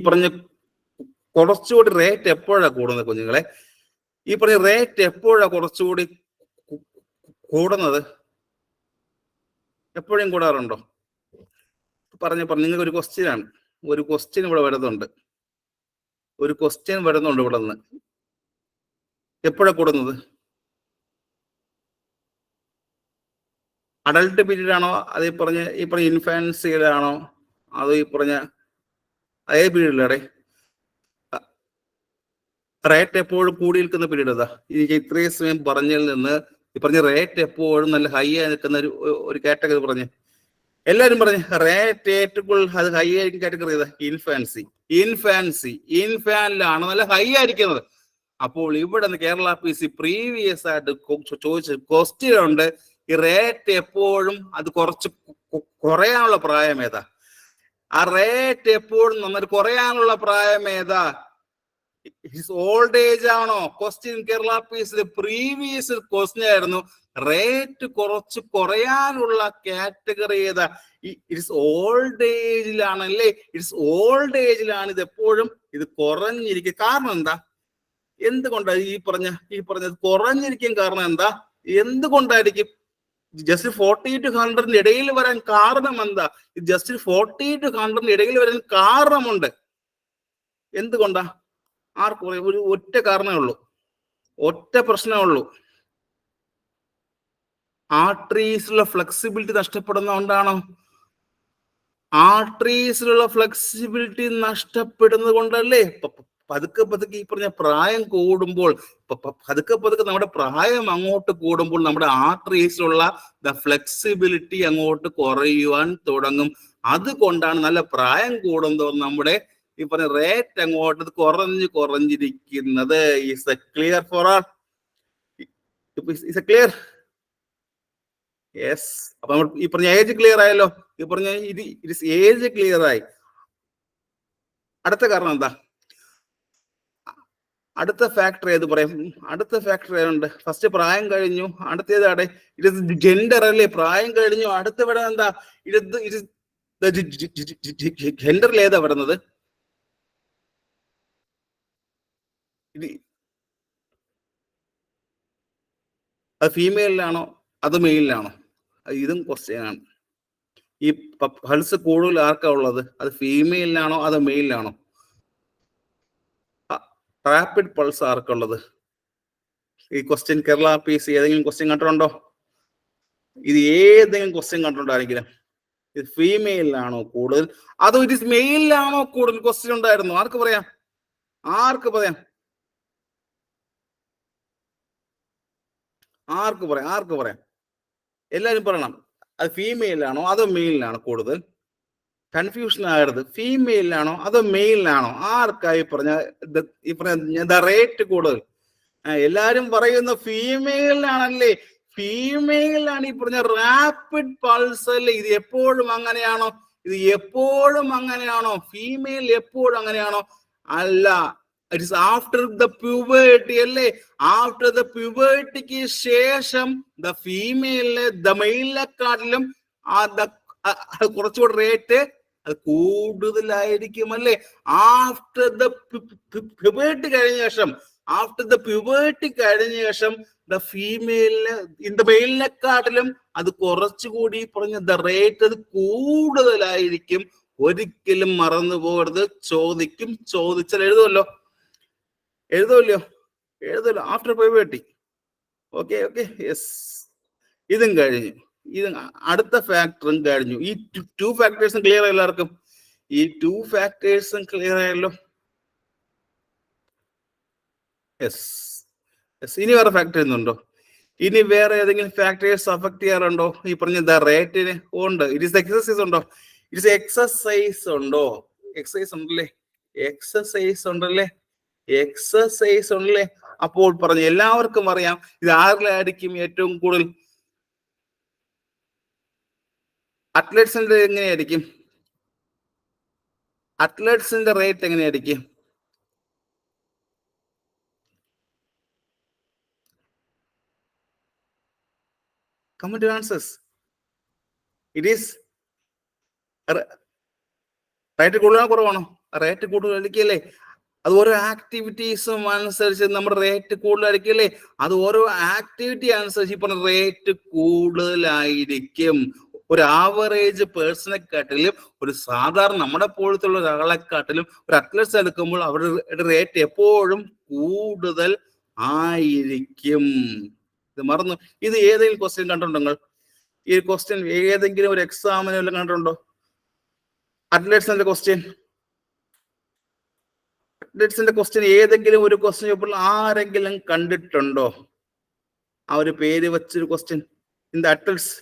കുറച്ചുകൂടി റേറ്റ് എപ്പോഴാ കൂടുന്നത് കുഞ്ഞുങ്ങളെ? ഈ റേറ്റ് എപ്പോഴാ കുറച്ചുകൂടി കൂടുന്നത്? എപ്പോഴും കൂടാറുണ്ടോ? പറഞ്ഞു നിങ്ങൾക്ക് ഒരു ക്വസ്റ്റ്യൻ ആണ്, ഒരു ക്വസ്റ്റ്യൻ ഇവിടെ വരുന്നുണ്ട്, ഒരു ക്വസ്റ്റ്യൻ വരുന്നുണ്ട് ഇവിടെ നിന്ന്. എപ്പോഴാണ് കൂടുന്നത്? അഡൽട്ട് പീരീഡ് ആണോ, അത് ഈ പറഞ്ഞ ഇൻഫാൻസിയിലാണോ, അത് ഈ പറഞ്ഞ അതേ പീരീഡിലാടെ? റേറ്റ് എപ്പോഴും കൂടി നിൽക്കുന്ന പീരീഡ് അതാ. എനിക്ക് ഇത്രയും സമയം പറഞ്ഞതിൽ നിന്ന് ഈ പറഞ്ഞ റേറ്റ് എപ്പോഴും നല്ല ഹൈ ആയി നിൽക്കുന്ന ഒരു കാറ്റഗറി പറഞ്ഞ് എല്ലാവരും പറഞ്ഞ് റേറ്റ് ഏറ്റവും അത് ഹൈ ആയിരിക്കും കാറ്റഗറി ഏതാ? ഇൻഫാനിലാണ് നല്ല ഹൈ ആയിരിക്കുന്നത്. അപ്പോൾ ഇവിടെ നിന്ന് കേരള PC പ്രീവിയസ് ആയിട്ട് ചോദിച്ച ക്വസ്റ്റ്യൻ ഉണ്ട്, ഈ റേറ്റ് എപ്പോഴും അത് കുറച്ച് കുറയാനുള്ള പ്രായം ഏതാ? ആ റേറ്റ് എപ്പോഴും നന്നായിട്ട് കുറയാനുള്ള പ്രായം ഏതാ? ഓൾഡ് ഏജ് ആണോ? Question Kerala PC previous question ആയിരുന്നു, റേറ്റ് കുറച്ച് കുറയാനുള്ള കാറ്റഗറി ഏതാ? ഇറ്റ്സ് ഓൾഡ് ഏജിലാണല്ലേ. ഇറ്റ്സ് ഓൾഡ് ഏജിലാണ് ഇത് എപ്പോഴും ഇത് കുറഞ്ഞിരിക്കുക. കാരണം എന്താ? എന്തുകൊണ്ടാണ് ഈ പറഞ്ഞത് കുറഞ്ഞിരിക്കും? കാരണം എന്താ? എന്തുകൊണ്ടായിരിക്കും? ജസ്റ്റ് 40 to 100 ഇടയിൽ വരാൻ കാരണം എന്താ? ജസ്റ്റ് 40 to 100 ഇടയിൽ വരാൻ കാരണമുണ്ട്. എന്തുകൊണ്ടാ? ആർക്കും ഒരു ഒറ്റ കാരണമേ ഉള്ളൂ, ഒറ്റ പ്രശ്നമേ ഉള്ളൂ. ആർട്ടറീസിലുള്ള ഫ്ലെക്സിബിലിറ്റി നഷ്ടപ്പെടുന്നതുകൊണ്ടാണോ? ആർട്ടറീസിലുള്ള ഫ്ലെക്സിബിലിറ്റി നഷ്ടപ്പെടുന്നത് കൊണ്ടല്ലേ പതുക്കെ പതുക്കെ ഈ പറഞ്ഞ പ്രായം കൂടുമ്പോൾ, പതുക്കെ പതുക്കെ നമ്മുടെ പ്രായം അങ്ങോട്ട് കൂടുമ്പോൾ നമ്മുടെ ആർട്ടറീസിലുള്ള ഫ്ലെക്സിബിലിറ്റി അങ്ങോട്ട് കുറയുവാൻ തുടങ്ങും. അതുകൊണ്ടാണ് നല്ല പ്രായം കൂടുമ്പോൾ നമ്മുടെ ഈ പറഞ്ഞ റേറ്റ് അങ്ങോട്ട് കുറഞ്ഞിരിക്കുന്നത്. Is a clear for all? Is a clear? Yes. അപ്പൊ നമ്മൾ ഈ പറഞ്ഞ ഏജ് ക്ലിയർ ആയല്ലോ. ഈ പറഞ്ഞ ഏജ് ക്ലിയർ ആയി. അടുത്ത കാരണം എന്താ? അടുത്ത ഫാക്ടർ ഏത് പറയും? അടുത്ത ഫാക്ടർ ഏതുണ്ട്? ഫസ്റ്റ് പ്രായം കഴിഞ്ഞു, അടുത്തേതാണ് ഇത് ജെൻഡർ അല്ലേ? പ്രായം കഴിഞ്ഞു, അടുത്ത ഇവിടെ എന്താ? ജെൻഡറിൽ ഏതാ വരുന്നത്? അത് ഫീമെയിലാണോ അത് മെയിലിനാണോ? ഇതും ക്വസ്റ്റ്യൻ ആണ്. ഈ പൾസ് കൂടുതൽ ആർക്കാ ഉള്ളത്? അത് ഫീമെയിലിനാണോ അത് മെയിലിനാണോ? റാപ്പിഡ് പൾസ് ആർക്കുള്ളത്? ഈ ക്വസ്റ്റ്യൻ കേരള PC ഏതെങ്കിലും ക്വസ്റ്റ്യൻ കണ്ടിട്ടുണ്ടോ? ഇത് ഏതെങ്കിലും ക്വസ്റ്റ്യൻ കണ്ടിട്ടുണ്ടായിരിക്കും? ഇത് ഫീമെയിലാണോ കൂടുതൽ അതോ ഇത് മെയിലിലാണോ കൂടുതൽ? ക്വസ്റ്റ്യൻ ഉണ്ടായിരുന്നു. ആർക്ക് പറയാം? ആർക്ക് പറയാം? ആർക്ക് പറയാം? ആർക്ക് പറയാം? എല്ലാവരും പറയണം. അത് ഫീമെയിലാണോ അതോ മെയിലിനാണോ കൂടുതൽ? കൺഫ്യൂഷൻ ആകരുത്. ഫീമെയിലാണോ അതോ മെയിലിനാണോ? ആർക്കായി പറഞ്ഞ റേറ്റ് കൂടുതൽ? എല്ലാരും പറയുന്ന ഫീമെയിലാണല്ലേ. ഫീമെയിലാണ് ഈ പറഞ്ഞ റാപ്പിഡ് പൾസ് അല്ലേ. ഇത് എപ്പോഴും അങ്ങനെയാണോ? ഇത് എപ്പോഴും അങ്ങനെയാണോ? ഫീമെയിൽ എപ്പോഴും അങ്ങനെയാണോ? അല്ല. It is after the puberty അല്ലേ. ആഫ്റ്റർ ദ പ്യൂബേർട്ടിക്ക് ശേഷം ദ ഫീമെയിലിന് ദ മെയിലിനെക്കാട്ടിലും കുറച്ചുകൂടെ റേറ്റ് അത് കൂടുതലായിരിക്കും അല്ലേ. ആഫ്റ്റർ ദ പ്യൂബേർട്ടി കഴിഞ്ഞ ശേഷം, ആഫ്റ്റർ ദ പ്യൂബേർട്ടി കഴിഞ്ഞ ശേഷം ദ ഫീമെയിലിന് ദ മെയിലിനെക്കാട്ടിലും അത് കുറച്ചുകൂടി പറഞ്ഞ ദ റേറ്റ് അത് കൂടുതലായിരിക്കും. ഒരിക്കലും മറന്നു പോകരുത്. ചോദിച്ചാൽ എഴുതുമല്ലോ. After puberty. ഓക്കെ. യെസ്. ഇതും കഴിഞ്ഞു. ഇത് അടുത്ത ഫാക്ടറും കഴിഞ്ഞു. ഈ 2 ഫാക്ടേഴ്സും ക്ലിയർ ആയി എല്ലാവർക്കും? ഈ 2 ഫാക്ടേഴ്സും ക്ലിയർ ആയല്ലോ. യെസ്. ഇനി വേറെ ഫാക്ടേഴ്സ് ഉണ്ടോ? ഇനി വേറെ ഏതെങ്കിലും ഫാക്ടേഴ്സ് അഫക്ട് ചെയ്യാറുണ്ടോ ഈ പറഞ്ഞ റേറ്റിന്? ഉണ്ട്. ഇറ്റ് എക്സസൈസ് ഉണ്ടോ? എക്സസൈസ് ഉണ്ടോ? എക്സസൈസ് ഉണ്ടല്ലേ. അപ്പോൾ പറഞ്ഞു എല്ലാവർക്കും അറിയാം ഇത് ആരിലായിരിക്കും ഏറ്റവും കൂടുതൽ? അത്ലറ്റ്സിന്റെ എങ്ങനെയായിരിക്കും? അത്ലറ്റ്സിന്റെ റേറ്റ് എങ്ങനെയായിരിക്കും? Comment answers. It is rate കൂടുതലാണോ കുറവാണോ? റേറ്റ് കൂടുതലായിരിക്കല്ലേ. അത് ഓരോ ആക്ടിവിറ്റീസും അനുസരിച്ച് നമ്മുടെ റേറ്റ് കൂടുതലായിരിക്കല്ലേ. അത് ഓരോ ആക്ടിവിറ്റി അനുസരിച്ച് ഈ പറഞ്ഞ റേറ്റ് കൂടുതലായിരിക്കും. ഒരു ആവറേജ് പേഴ്സണെക്കാട്ടിലും ഒരു സാധാരണ നമ്മളെ പോലത്തുള്ള ഒരാളെക്കാട്ടിലും ഒരു അത്ലറ്റ്സ് എടുക്കുമ്പോൾ അവരുടെ റേറ്റ് എപ്പോഴും കൂടുതൽ ആയിരിക്കും. ഇത് മറന്നു. ഇത് ഏതെങ്കിലും ക്വസ്റ്റ്യൻ കണ്ടിട്ടുണ്ടോ നിങ്ങൾ? ഈ ക്വസ്റ്റ്യൻ ഏതെങ്കിലും ഒരു എക്സാമിന് വല്ലതും കണ്ടിട്ടുണ്ടോ? അത്ലറ്റ്സിന്റെ ക്വസ്റ്റ്യൻ, അത്ലറ്റ്സിന്റെ ക്വസ്റ്റ്യൻ ഏതെങ്കിലും ഒരു ക്വസ്റ്റ്യൻ പേപ്പറിൽ ആരെങ്കിലും കണ്ടിട്ടുണ്ടോ? ആ ഒരു പേര് വെച്ചൊരു ക്വസ്റ്റ്യൻ ഇൻ ദ അത്ലറ്റ്സ്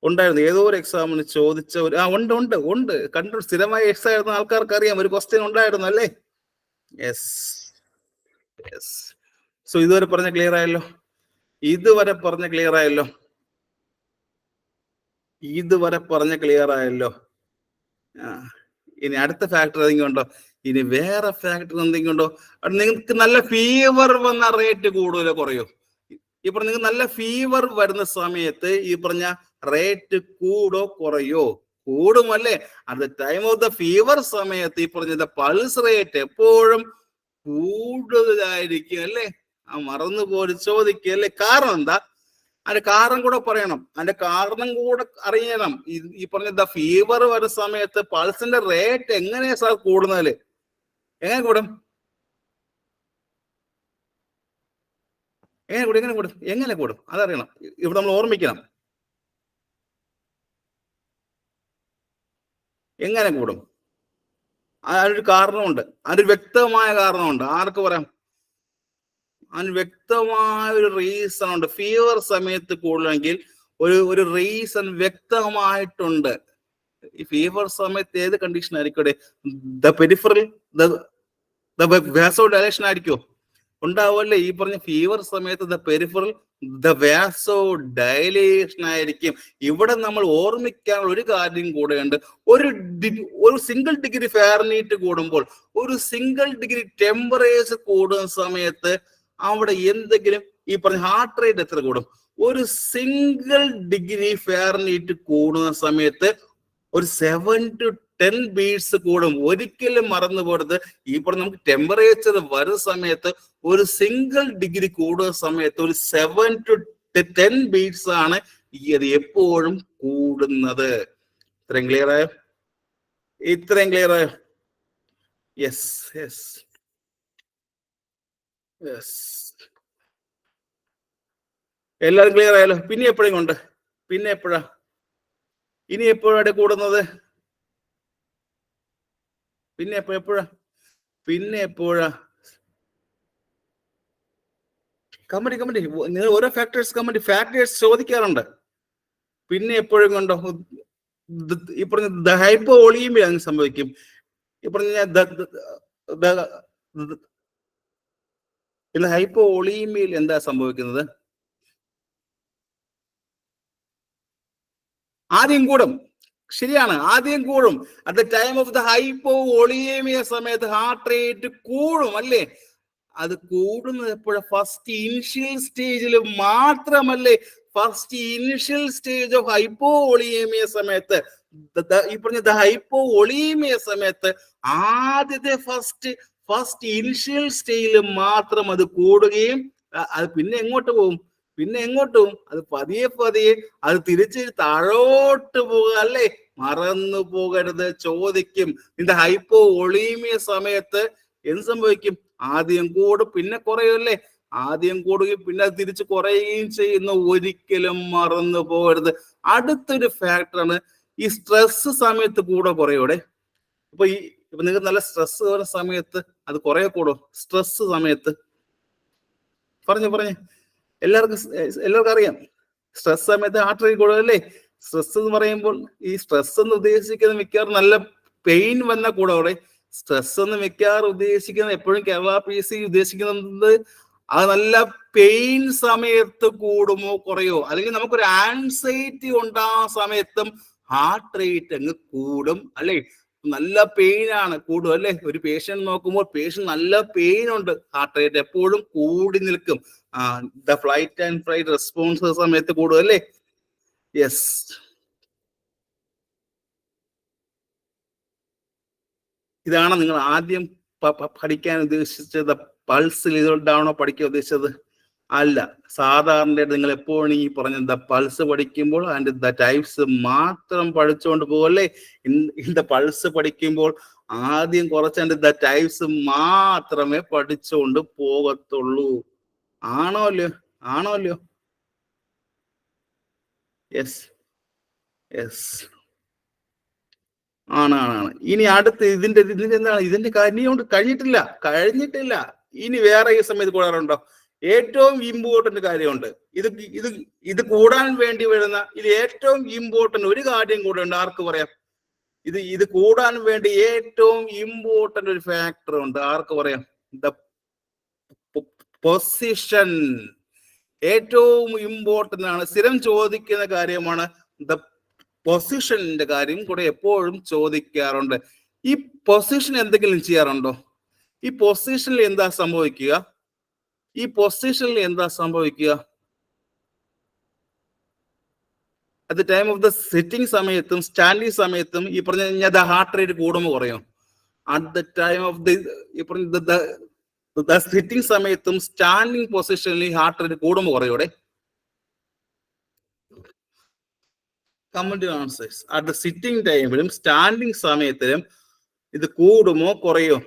ഉണ്ടായിരുന്നു. ഏതോ ഒരു എക്സാമിന് ചോദിച്ച ഒരു ഉണ്ട് ഉണ്ട് ഉണ്ട് കണ്ടു. സ്ഥിരമായി എക്സാം എഴുതുന്ന ആൾക്കാർക്ക് അറിയാം, ഒരു ക്വസ്റ്റ്യൻ ഉണ്ടായിരുന്നു അല്ലേ? Yes yes. സോ ഇതുവരെ പറഞ്ഞ ക്ലിയർ ആയല്ലോ? ഇതുവരെ പറഞ്ഞ ക്ലിയർ ആയല്ലോ? ഇതുവരെ പറഞ്ഞ ക്ലിയർ ആയല്ലോ? ഇനി അടുത്ത ഫാക്ടർ എന്തെങ്കിലും ഉണ്ടോ? ഇനി വേറെ ഫാക്ടർ എന്തെങ്കിലും ഉണ്ടോ? നിങ്ങൾക്ക് നല്ല ഫീവർ വന്ന റേറ്റ് കൂടുതലോ കുറയോ? ഈ പറഞ്ഞ നിങ്ങൾക്ക് നല്ല ഫീവർ വരുന്ന സമയത്ത് ഈ പറഞ്ഞ റേറ്റ് കൂടോ കുറയോ? കൂടുമല്ലേ? At the time of the fever സമയത്ത് ഈ പറഞ്ഞ പൾസ് റേറ്റ് എപ്പോഴും കൂടുതലായിരിക്കും അല്ലേ? മറന്നു പോലും ചോദിക്കുക അല്ലേ? കാരണം എന്താ? അതിന്റെ കാരണം കൂടെ പറയണം, അതിന്റെ കാരണം കൂടെ അറിയണം. ഈ പറഞ്ഞ ഫീവർ വരുന്ന സമയത്ത് പൾസിന്റെ റേറ്റ് എങ്ങനെയാ സാർ കൂടുന്നതില്? എങ്ങനെ കൂടും? എങ്ങനെ കൂടും അതറിയണം. ഇവിടെ നമ്മൾ ഓർമ്മിക്കണം. എങ്ങനെ കൂടും? അതിനൊരു കാരണമുണ്ട്, അതിനൊരു വ്യക്തമായ കാരണമുണ്ട്. ആർക്ക് പറയാം? അതിന് വ്യക്തമായ ഒരു റീസൺ ഉണ്ട്. ഫീവർ സമയത്ത് കൂടുതലെങ്കിൽ ഒരു റീസൺ വ്യക്തമായിട്ടുണ്ട്. ഈ ഫീവർ സമയത്ത് ഏത് കണ്ടീഷൻ ആയിരിക്കും? ദ പെരിഫറൽ വാസോ ഡയലേഷൻ ആയിരിക്കോ? ഉണ്ടാവുമല്ലേ? ഈ പറഞ്ഞ ഫീവർ സമയത്ത് ദ പെരിഫറൽ വാസോ ഡയലേഷൻ ആയിരിക്കും. ഇവിടെ നമ്മൾ ഓർമ്മിക്കാനുള്ള ഒരു കാര്യം കൂടെയുണ്ട്. ഒരു സിംഗിൾ ഡിഗ്രി ഫാരനീറ്റ് കൂടുമ്പോൾ, ഒരു സിംഗിൾ ഡിഗ്രി ടെമ്പറേച്ചർ കൂടുന്ന സമയത്ത് അവിടെ എന്തെങ്കിലും ഈ പറഞ്ഞ ഹാർട്ട് റേറ്റ് എത്ര കൂടും? ഒരു സിംഗിൾ ഡിഗ്രി ഫാരനീറ്റ് കൂടുന്ന സമയത്ത് ഒരു 7 to 10 ബീറ്റ്സ് കൂടും. ഒരിക്കലും മറന്നു പോകരുത്. ഈ പറഞ്ഞ നമുക്ക് ടെമ്പറേച്ചർ വരുന്ന സമയത്ത് ഒരു സിംഗിൾ ഡിഗ്രി കൂടുന്ന സമയത്ത് ഒരു 7 to 10 ബീറ്റ്സ് ആണ് ഇത് എപ്പോഴും കൂടുന്നത്. ഇത്രയും ക്ലിയർ ആയോ? ഇത്രയും ക്ലിയർ ആയോ? Yes yes yes. എല്ലാവരും ക്ലിയർ ആയല്ലോ? പിന്നെ എപ്പോഴും കൊണ്ട് പിന്നെ എപ്പോഴാ ഇനി എപ്പോഴാണ് കൂടുന്നത്? പിന്നെ എപ്പോഴാ കമന്റ് നിങ്ങൾ ഓരോ ഫാക്ടേഴ്സ് ചോദിക്കാറുണ്ട്. പിന്നെ എപ്പോഴും കൊണ്ടോ? ഈ പറഞ്ഞ ഹൈപ്പോ ഒളിയുമ്പോൾ അങ്ങ് സംഭവിക്കും. ഈ പറഞ്ഞ ഹൈപ്പോ ഒളിയുമ്പോൾ എന്താ സംഭവിക്കുന്നത്? ആദ്യം കൂടും. ശരിയാണ്, ആദ്യം കൂടും. At the time of the hypo ഒളിയേമിയ സമയത്ത് ഹാർട്ട് റേറ്റ് കൂടും അല്ലേ? അത് കൂടുന്നത് എപ്പോഴും ഫസ്റ്റ് ഇനിഷ്യൽ സ്റ്റേജിൽ മാത്രമല്ലേ? First initial stage of hypo ഒളിയേമിയ സമയത്ത്, ഈ പറഞ്ഞ ഹൈപ്പോ ഒളിയേമിയ സമയത്ത് ആദ്യത്തെ ഫസ്റ്റ് ഇനിഷ്യൽ സ്റ്റേജിൽ മാത്രം അത് കൂടുകയും അത് പിന്നെ എങ്ങോട്ട് പോകും? അത് പതിയെ അത് തിരിച്ച് താഴോട്ട് പോകുക അല്ലേ? മറന്നു പോകരുത്, ചോദിക്കും. ഇതിന്റെ ഹൈപ്പോ ഒളീമിയ സമയത്ത് എന്ത് സംഭവിക്കും? ആദ്യം കൂടും, പിന്നെ കുറയല്ലേ? ആദ്യം കൂടുകയും പിന്നെ അത് തിരിച്ച് കുറയുകയും ചെയ്യുന്നു. ഒരിക്കലും മറന്നു പോകരുത്. അടുത്തൊരു ഫാക്ടറാണ് ഈ സ്ട്രെസ് സമയത്ത് കൂടെ കുറയൂടെ. ഇപ്പൊ നിങ്ങൾക്ക് നല്ല സ്ട്രെസ് വരുന്ന സമയത്ത് അത് കുറെ കൂടും. സ്ട്രെസ് സമയത്ത് പറഞ്ഞു എല്ലാവർക്കും അറിയാം, സ്ട്രെസ് സമയത്ത് ഹാർട്ട് റേറ്റ് കൂടുതലല്ലേ? സ്ട്രെസ് എന്ന് പറയുമ്പോൾ ഈ സ്ട്രെസ് എന്ന് ഉദ്ദേശിക്കുന്നത് മിക്കവാറും നല്ല പെയിൻ വന്ന കൂടെ സ്ട്രെസ് എന്ന് മിക്കവാറും ഉദ്ദേശിക്കുന്നത് എപ്പോഴും കേരള PC ഉദ്ദേശിക്കുന്നത് അത് നല്ല പെയിൻ സമയത്ത് കൂടുമോ കുറയോ, അല്ലെങ്കിൽ നമുക്കൊരു ആൻസൈറ്റി ഉണ്ടാകുന്ന സമയത്തും ഹാർട്ട് റേറ്റ് അങ്ങ് കൂടും അല്ലേ? നല്ല പെയിൻ ആണ് കൂടും അല്ലേ? ഒരു പേഷ്യന്റ് നോക്കുമ്പോൾ പേഷ്യന്റ് നല്ല പെയിൻ ഉണ്ട്, ഹാർട്ട് റേറ്റ് എപ്പോഴും കൂടി നിൽക്കും. The flight and flight response സമയത്ത് കൂടും അല്ലേ? യെസ്. ഇതാണ് നിങ്ങൾ ആദ്യം പഠിക്കാൻ ഉദ്ദേശിച്ചത്. പൾസ് ഇതുകൊണ്ടാണോ പഠിക്കാൻ ഉദ്ദേശിച്ചത്? അല്ല, സാധാരണ നിങ്ങൾ എപ്പോഴും ഈ പറഞ്ഞ പൾസ് പഠിക്കുമ്പോൾ അതിന്റെ ടൈപ്സ് മാത്രം പഠിച്ചുകൊണ്ട് പോകല്ലേ. இந்த പൾസ് പഠിക്കുമ്പോൾ ആദ്യം കുറച്ച് അതിന്റെ ടൈപ്സ് മാത്രമേ പഠിച്ചുകൊണ്ട് പോകത്തുള്ളൂ. ആണോ അല്ലയോ? ആണോ അല്ലയോ? യെസ് യെസ്, ആണ്. ഇനി അടുത്ത് ഇതിന്റെ എന്താണ്, ഇതിന്റെ കാര്യം കൊണ്ട് കഴിഞ്ഞിട്ടില്ല. ഇനി വേറെ ഈ സമയത്ത് കൂടാറുണ്ടോ? ഏറ്റവും ഇമ്പോർട്ടന്റ് കാര്യമുണ്ട്. ഇത് കൂടാൻ വേണ്ടി വരുന്ന ഇത് ഏറ്റവും ഇമ്പോർട്ടന്റ് ഒരു കാര്യം കൂടെ ഉണ്ട്. ആർക്ക് പറയാം? ഇത് കൂടാൻ വേണ്ടി ഏറ്റവും ഇമ്പോർട്ടന്റ് ഒരു ഫാക്ടർ ഉണ്ട്. ആർക്ക് പറയാം? The position. ഏറ്റവും ഇമ്പോർട്ടന്റ് ആണ്, സ്ഥിരം ചോദിക്കുന്ന കാര്യമാണ്. ദ പൊസിഷന്റെ കാര്യം കൂടെ എപ്പോഴും ചോദിക്കാറുണ്ട്. ഈ പൊസിഷൻ എന്തെങ്കിലും ചെയ്യാറുണ്ടോ? ഈ പൊസിഷനിൽ എന്താ സംഭവിക്കുക? At the time of the sitting സമയത്തും സ്റ്റാൻഡിങ് സമയത്തും ഈ പറഞ്ഞ ഹാർട്ട് റേറ്റ് കൂടുമോ കുറയോ? At the time of the sitting സമയത്തും സ്റ്റാൻഡിങ് പൊസിഷനിൽ ഹാർട്ട് റേറ്റ് കൂടുമോ കുറയോടെ? Comment answers. At the sitting ടൈമിലും സ്റ്റാൻഡിങ് സമയത്തിലും ഇത് കൂടുമോ കുറയോ?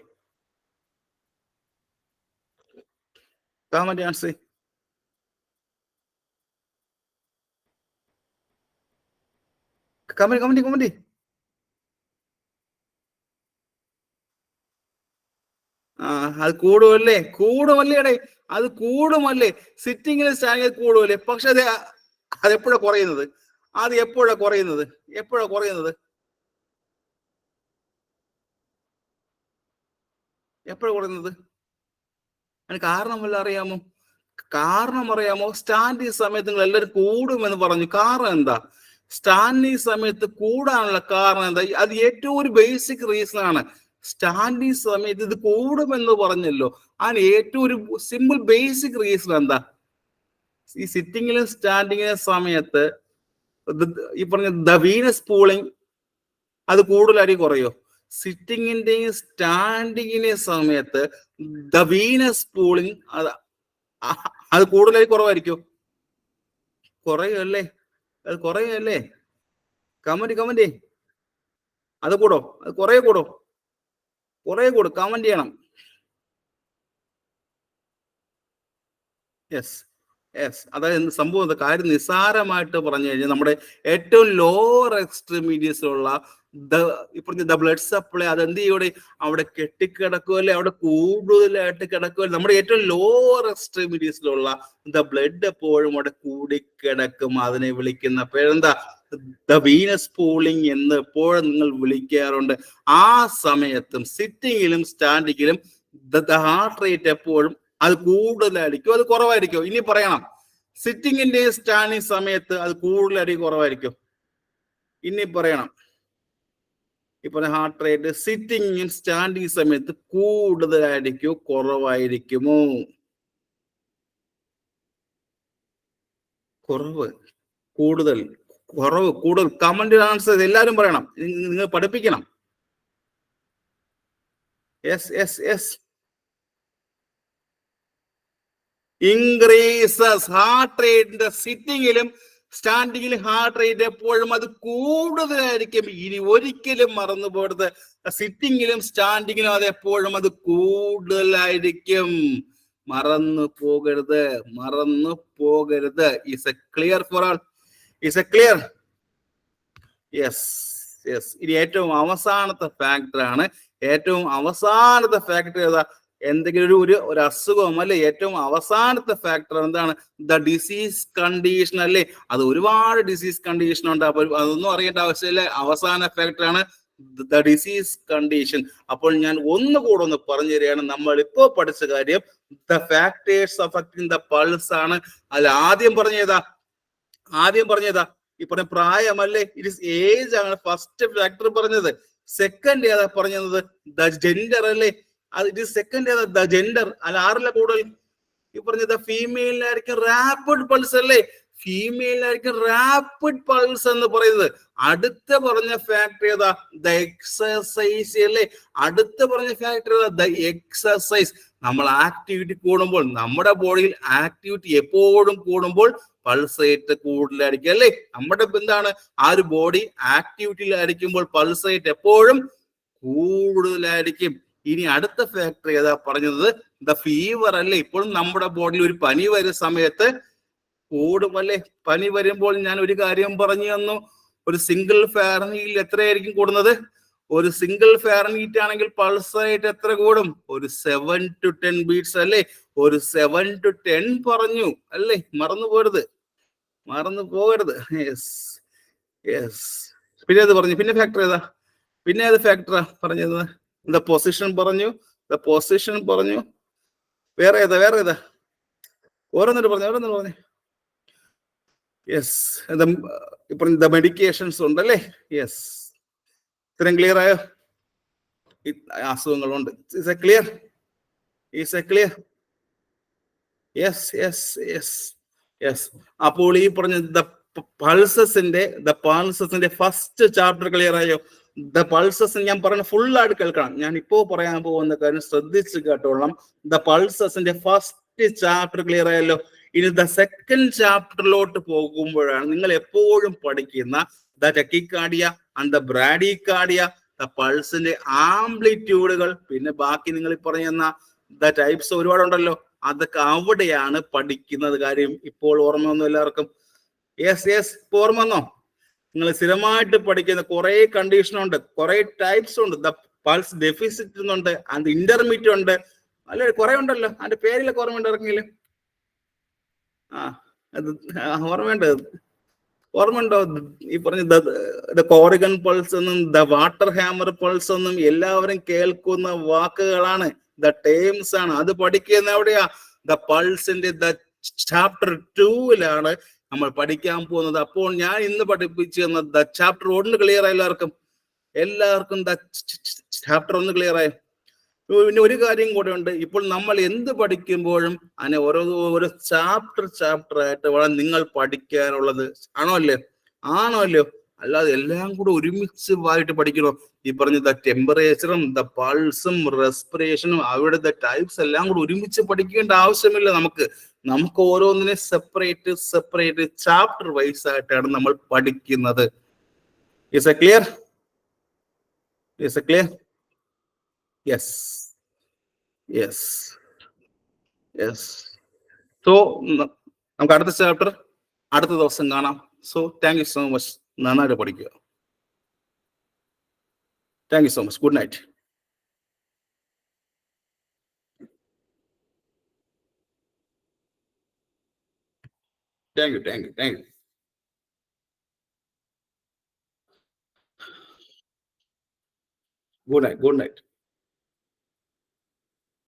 Comment answer. കമന്റ്. അത് കൂടുമല്ലേ? അത് കൂടുമല്ലേ? സിറ്റിംഗിലും സ്റ്റാൻഡിങ്ങിൽ കൂടുമല്ലേ? പക്ഷെ അതെപ്പോഴാണ് കുറയുന്നത്? എപ്പോഴാണ് കുറയുന്നത്? അതിന് കാരണം വല്ല അറിയാമോ? സ്റ്റാൻഡിങ് സമയത്ത് നിങ്ങൾ എല്ലാവരും കൂടുമെന്ന് പറഞ്ഞു. കാരണം എന്താ? സ്റ്റാൻഡിങ് സമയത്ത് കൂടാനുള്ള കാരണം എന്താ? അത് ഏറ്റവും ഒരു ബേസിക് റീസൺ ആണ്. സ്റ്റാൻഡിങ് സമയത്ത് ഇത് കൂടുമെന്ന് പറഞ്ഞല്ലോ. അതിന് ഏറ്റവും ഒരു സിമ്പിൾ ബേസിക് റീസൺ എന്താ? ഈ സിറ്റിങ്ങിലും സ്റ്റാൻഡിങ്ങിലും സമയത്ത് ഈ പറഞ്ഞ ദ വീനസ് പൂളിംഗ് അത് കൂടുതലായിരിക്കും കുറയോ? സിറ്റിങ്ങിന്റെയും സ്റ്റാൻഡിങ്ങിന്റെയും സമയത്ത് ദ വീനസ് പൂളിംഗ് അത് കൂടുതലായി കുറവായിരിക്കും? കുറയല്ലേ? അത് കുറയല്ലേ? കമന്റ്. അത് കൂടോ? അത് കുറേ കൂടോ? കമന്റ് ചെയ്യണം. യെസ്. അതായത് സംഭവം കാര്യം നിസ്സാരമായിട്ട് പറഞ്ഞു കഴിഞ്ഞാൽ നമ്മുടെ ഏറ്റവും ലോവർ എക്സ്ട്രീമിറ്റീസിലുള്ള ദ ബ്ലഡ് സപ്ലൈ അത് എന്ത് ചെയ്യൂടെ? അവിടെ കെട്ടിക്കിടക്കുമല്ലേ? അവിടെ കൂടുതലായിട്ട് കിടക്കുമല്ലേ? നമ്മുടെ ഏറ്റവും ലോവർ എക്സ്ട്രീമിറ്റീസിലുള്ള ദ ബ്ലഡ് എപ്പോഴും അവിടെ കൂടിക്കിടക്കും. അതിനെ വിളിക്കുന്ന പേരെന്താ? ദ വീനസ് പൂളിംഗ് എന്ന് എപ്പോഴും നിങ്ങൾ വിളിക്കാറുണ്ട്. ആ സമയത്തും സിറ്റിങ്ങിലും സ്റ്റാൻഡിങ്ങിലും ദ ഹാർട്ട് റേറ്റ് എപ്പോഴും അത് കൂടുതലായിരിക്കും, അത് കുറവായിരിക്കും? ഇനി പറയണം, സിറ്റിങ്ങിന്റെയും സ്റ്റാൻഡിങ് സമയത്ത് അത് കൂടുതലായിരിക്കും കുറവായിരിക്കും? ഇനി പറയണം. ഇപ്പൊ ഹാർട്ട് റേറ്റ് സിറ്റിങ്ങും സ്റ്റാൻഡിങ് സമയത്ത് കൂടുതലായിരിക്കും കുറവായിരിക്കുമോ? കൂടുതൽ. കമന്റ് ആൻസർ എല്ലാവരും പറയണം. നിങ്ങൾ പഠിപ്പിക്കണം. യെസ്. ഇൻക്രീസസ് ഹാർട്ട് റേറ്റിന്റെ സിറ്റിങ്ങിലും സ്റ്റാൻഡിങ്ങിലും ഹാർട്ട് റേറ്റ് എപ്പോഴും അത് കൂടുതലായിരിക്കും. ഇനി ഒരിക്കലും മറന്നു പോകരുത്, സിറ്റിങ്ങിലും സ്റ്റാൻഡിങ്ങിലും അത് എപ്പോഴും അത് കൂടുതലായിരിക്കും. മറന്നു പോകരുത്. Is a clear for all? Is a clear? Yes. ഇനി ഏറ്റവും അവസാനത്തെ ഫാക്ടർ ആണ്. ഏതാ? എന്തെങ്കിലും ഒരു അസുഖം അല്ലെ? ഏറ്റവും അവസാനത്തെ ഫാക്ടർ എന്താണ്? ദ ഡിസീസ് കണ്ടീഷൻ അല്ലേ? അത് ഒരുപാട് ഡിസീസ് കണ്ടീഷൻ ഉണ്ട്. അപ്പൊ അതൊന്നും അറിയേണ്ട ആവശ്യമില്ല. അവസാന ഫാക്ടർ ആണ് ദ ഡിസീസ് കണ്ടീഷൻ. അപ്പോൾ ഞാൻ ഒന്ന് പറഞ്ഞു തരികയാണ്. നമ്മൾ ഇപ്പോ പഠിച്ച കാര്യം the factors affecting the pulse ആണ്. അതിൽ ആദ്യം പറഞ്ഞതാ ഈ പറഞ്ഞ പ്രായമല്ലേ? ഇറ്റ് ഇസ് ഏജ് ആണ് ഫസ്റ്റ് ഫാക്ടർ പറഞ്ഞത്. സെക്കൻഡ് ഏതാ പറഞ്ഞത്? ദ ജെൻഡർ അല്ലേ? അത് സെക്കൻഡ് ഏതാ? The gender. അല്ല ആറിലെ കൂടുതൽ ഈ പറഞ്ഞത് ഫീമെയിലായിരിക്കും റാപ്പിഡ് പൾസ് അല്ലേ? ഫീമെയിലായിരിക്കും റാപ്പിഡ് പൾസ് എന്ന് പറയുന്നത്. അടുത്ത പറഞ്ഞ ഫാക്ടർ ഏതാ? ദ എക്സസൈസ് അല്ലേ? അടുത്ത പറഞ്ഞ ഫാക്ടർ ഏതാ? The exercise. നമ്മൾ ആക്ടിവിറ്റി കൂടുമ്പോൾ, നമ്മുടെ ബോഡിയിൽ ആക്ടിവിറ്റി എപ്പോഴും കൂടുമ്പോൾ പൾസ് റേറ്റ് കൂടുതലായിരിക്കും അല്ലേ? നമ്മുടെ എന്താണ്, ആ ഒരു ബോഡി ആക്ടിവിറ്റിയിലായിരിക്കുമ്പോൾ പൾസ് റേറ്റ് എപ്പോഴും കൂടുതലായിരിക്കും. ഇനി അടുത്ത ഫാക്ടർ ഏതാ പറഞ്ഞത്? ദ ഫീവർ അല്ലേ? ഇപ്പോഴും നമ്മുടെ ബോഡിയിൽ ഒരു പനി വരുന്ന സമയത്ത് കൂടും അല്ലേ? പനി വരുമ്പോൾ ഞാൻ ഒരു കാര്യം പറഞ്ഞു തന്നു, ഒരു സിംഗിൾ ഫാരൻഹീറ്റിൽ എത്രയായിരിക്കും കൂടുന്നത്? ഒരു സിംഗിൾ ഫാരൻഹീറ്റ് ആണെങ്കിൽ പൾസ് റേറ്റ് എത്ര കൂടും? ഒരു 7 to 10 ബീറ്റ്സ് അല്ലേ? ഒരു 7 to 10 പറഞ്ഞു അല്ലേ? മറന്നു പോകരുത്. Yes yes. പിന്നെ അത് പറഞ്ഞു. പിന്നെ ഫാക്ടർ ഏതാ? പിന്നെ ഏത് ഫാക്ടറാ പറഞ്ഞത്? ദ പൊസിഷൻ പറഞ്ഞു. വേറെ ഏതാ? ഓരോന്നിട്ട് പറഞ്ഞു. യെസ്, ദ മെഡിക്കേഷൻസ് ഉണ്ടല്ലേ? യെസ്, ഇത്രയും ക്ലിയർ ആയോ? അസുഖങ്ങളുണ്ട്. Is a clear? യെസ്. അപ്പോൾ ഈ പറഞ്ഞ ദ പൾസസിന്റെ ഫസ്റ്റ് ചാപ്റ്റർ ക്ലിയർ ആയോ? ദ പൾസസ് ഞാൻ പറഞ്ഞ ഫുൾ ആയിട്ട് കേൾക്കണം. ഞാൻ ഇപ്പോ പറയാൻ പോകുന്ന കാര്യം ശ്രദ്ധിച്ച് കേട്ടോളാം. ദ പൾസസിന്റെ ഫസ്റ്റ് ചാപ്റ്റർ ക്ലിയർ ആയല്ലോ. ഇനി ദ സെക്കൻഡ് ചാപ്റ്ററിലോട്ട് പോകുമ്പോഴാണ് നിങ്ങൾ എപ്പോഴും പഠിക്കുന്ന the tachycardia and the bradycardia, the പൾസിന്റെ ആംപ്ലിറ്റ്യൂഡുകൾ, പിന്നെ ബാക്കി നിങ്ങൾ പറയുന്ന ദ ടൈപ്സ് ഒരുപാടുണ്ടല്ലോ, അതൊക്കെ അവിടെയാണ് പഠിക്കുന്നത്. കാര്യം ഇപ്പോൾ ഓർമ്മ വന്നു എല്ലാവർക്കും? യെസ്, ഇപ്പൊ ഓർമ്മ വന്നോ? നിങ്ങൾ സ്ഥിരമായിട്ട് പഠിക്കുന്ന കുറെ കണ്ടീഷൻ ഉണ്ട്, കുറെ ടൈപ്സ് ഉണ്ട്. ദ പൾസ് ഡെഫിസിറ്റ് ഉണ്ട്, ആൻഡ് ഇന്റർമീഡിയറ്റ് ഉണ്ട്, അല്ലെ? കുറെ ഉണ്ടല്ലോ. അതിന്റെ പേരിലൊക്കെ ഓർമ്മയുണ്ട് ഇറങ്ങിയില്ല? ഓർമ്മയുണ്ടോ? ഈ പറഞ്ഞ ദ കോറിഗൻ പൾസ് എന്നും ദ വാട്ടർ ഹാമർ പൾസ് എന്നും എല്ലാവരും കേൾക്കുന്ന വാക്കുകളാണ്, ദ ടേംസ് ആണ്. അത് പഠിക്കുന്ന എവിടെയാ? ദ പൾസിന്റെ ദ ചാപ്റ്റർ 2-ലാണ് നമ്മൾ പഠിക്കാൻ പോകുന്നത്. അപ്പോൾ ഞാൻ ഇന്ന് പഠിപ്പിച്ചു തന്ന ദ ചാപ്റ്റർ 1 ക്ലിയർ ആയി എല്ലാവർക്കും ദ ചാപ്റ്റർ 1 ക്ലിയർ ആയി? പിന്നെ ഒരു കാര്യം കൂടെ ഉണ്ട്. ഇപ്പോൾ നമ്മൾ എന്ത് പഠിക്കുമ്പോഴും അതിനെ ഓരോ ചാപ്റ്റർ ആയിട്ട് വേണം നിങ്ങൾ പഠിക്കാനുള്ളത്. ആണോ അല്ലയോ? അല്ലാതെ എല്ലാം കൂടെ ഒരുമിച്ച് ആയിട്ട് പഠിക്കണോ? ഈ പറഞ്ഞ ദ ടെമ്പറേച്ചറും ദ പൾസും റെസ്പിറേഷനും അവരുടെ ടൈപ്സ് എല്ലാം കൂടെ ഒരുമിച്ച് പഠിക്കേണ്ട ആവശ്യമില്ല. നമുക്ക് ഓരോന്നിനെ സെപ്പറേറ്റ് ചാപ്റ്റർ വൈസ് ആയിട്ടാണ് നമ്മൾ പഠിക്കുന്നത്. Is a clear? Yes. So നമുക്ക് അടുത്ത ചാപ്റ്റർ അടുത്ത ദിവസം കാണാം. So thank you so much. നന്നായിട്ട് പഠിക്കുക. Thank you so much. Good night. Thank you. Good night.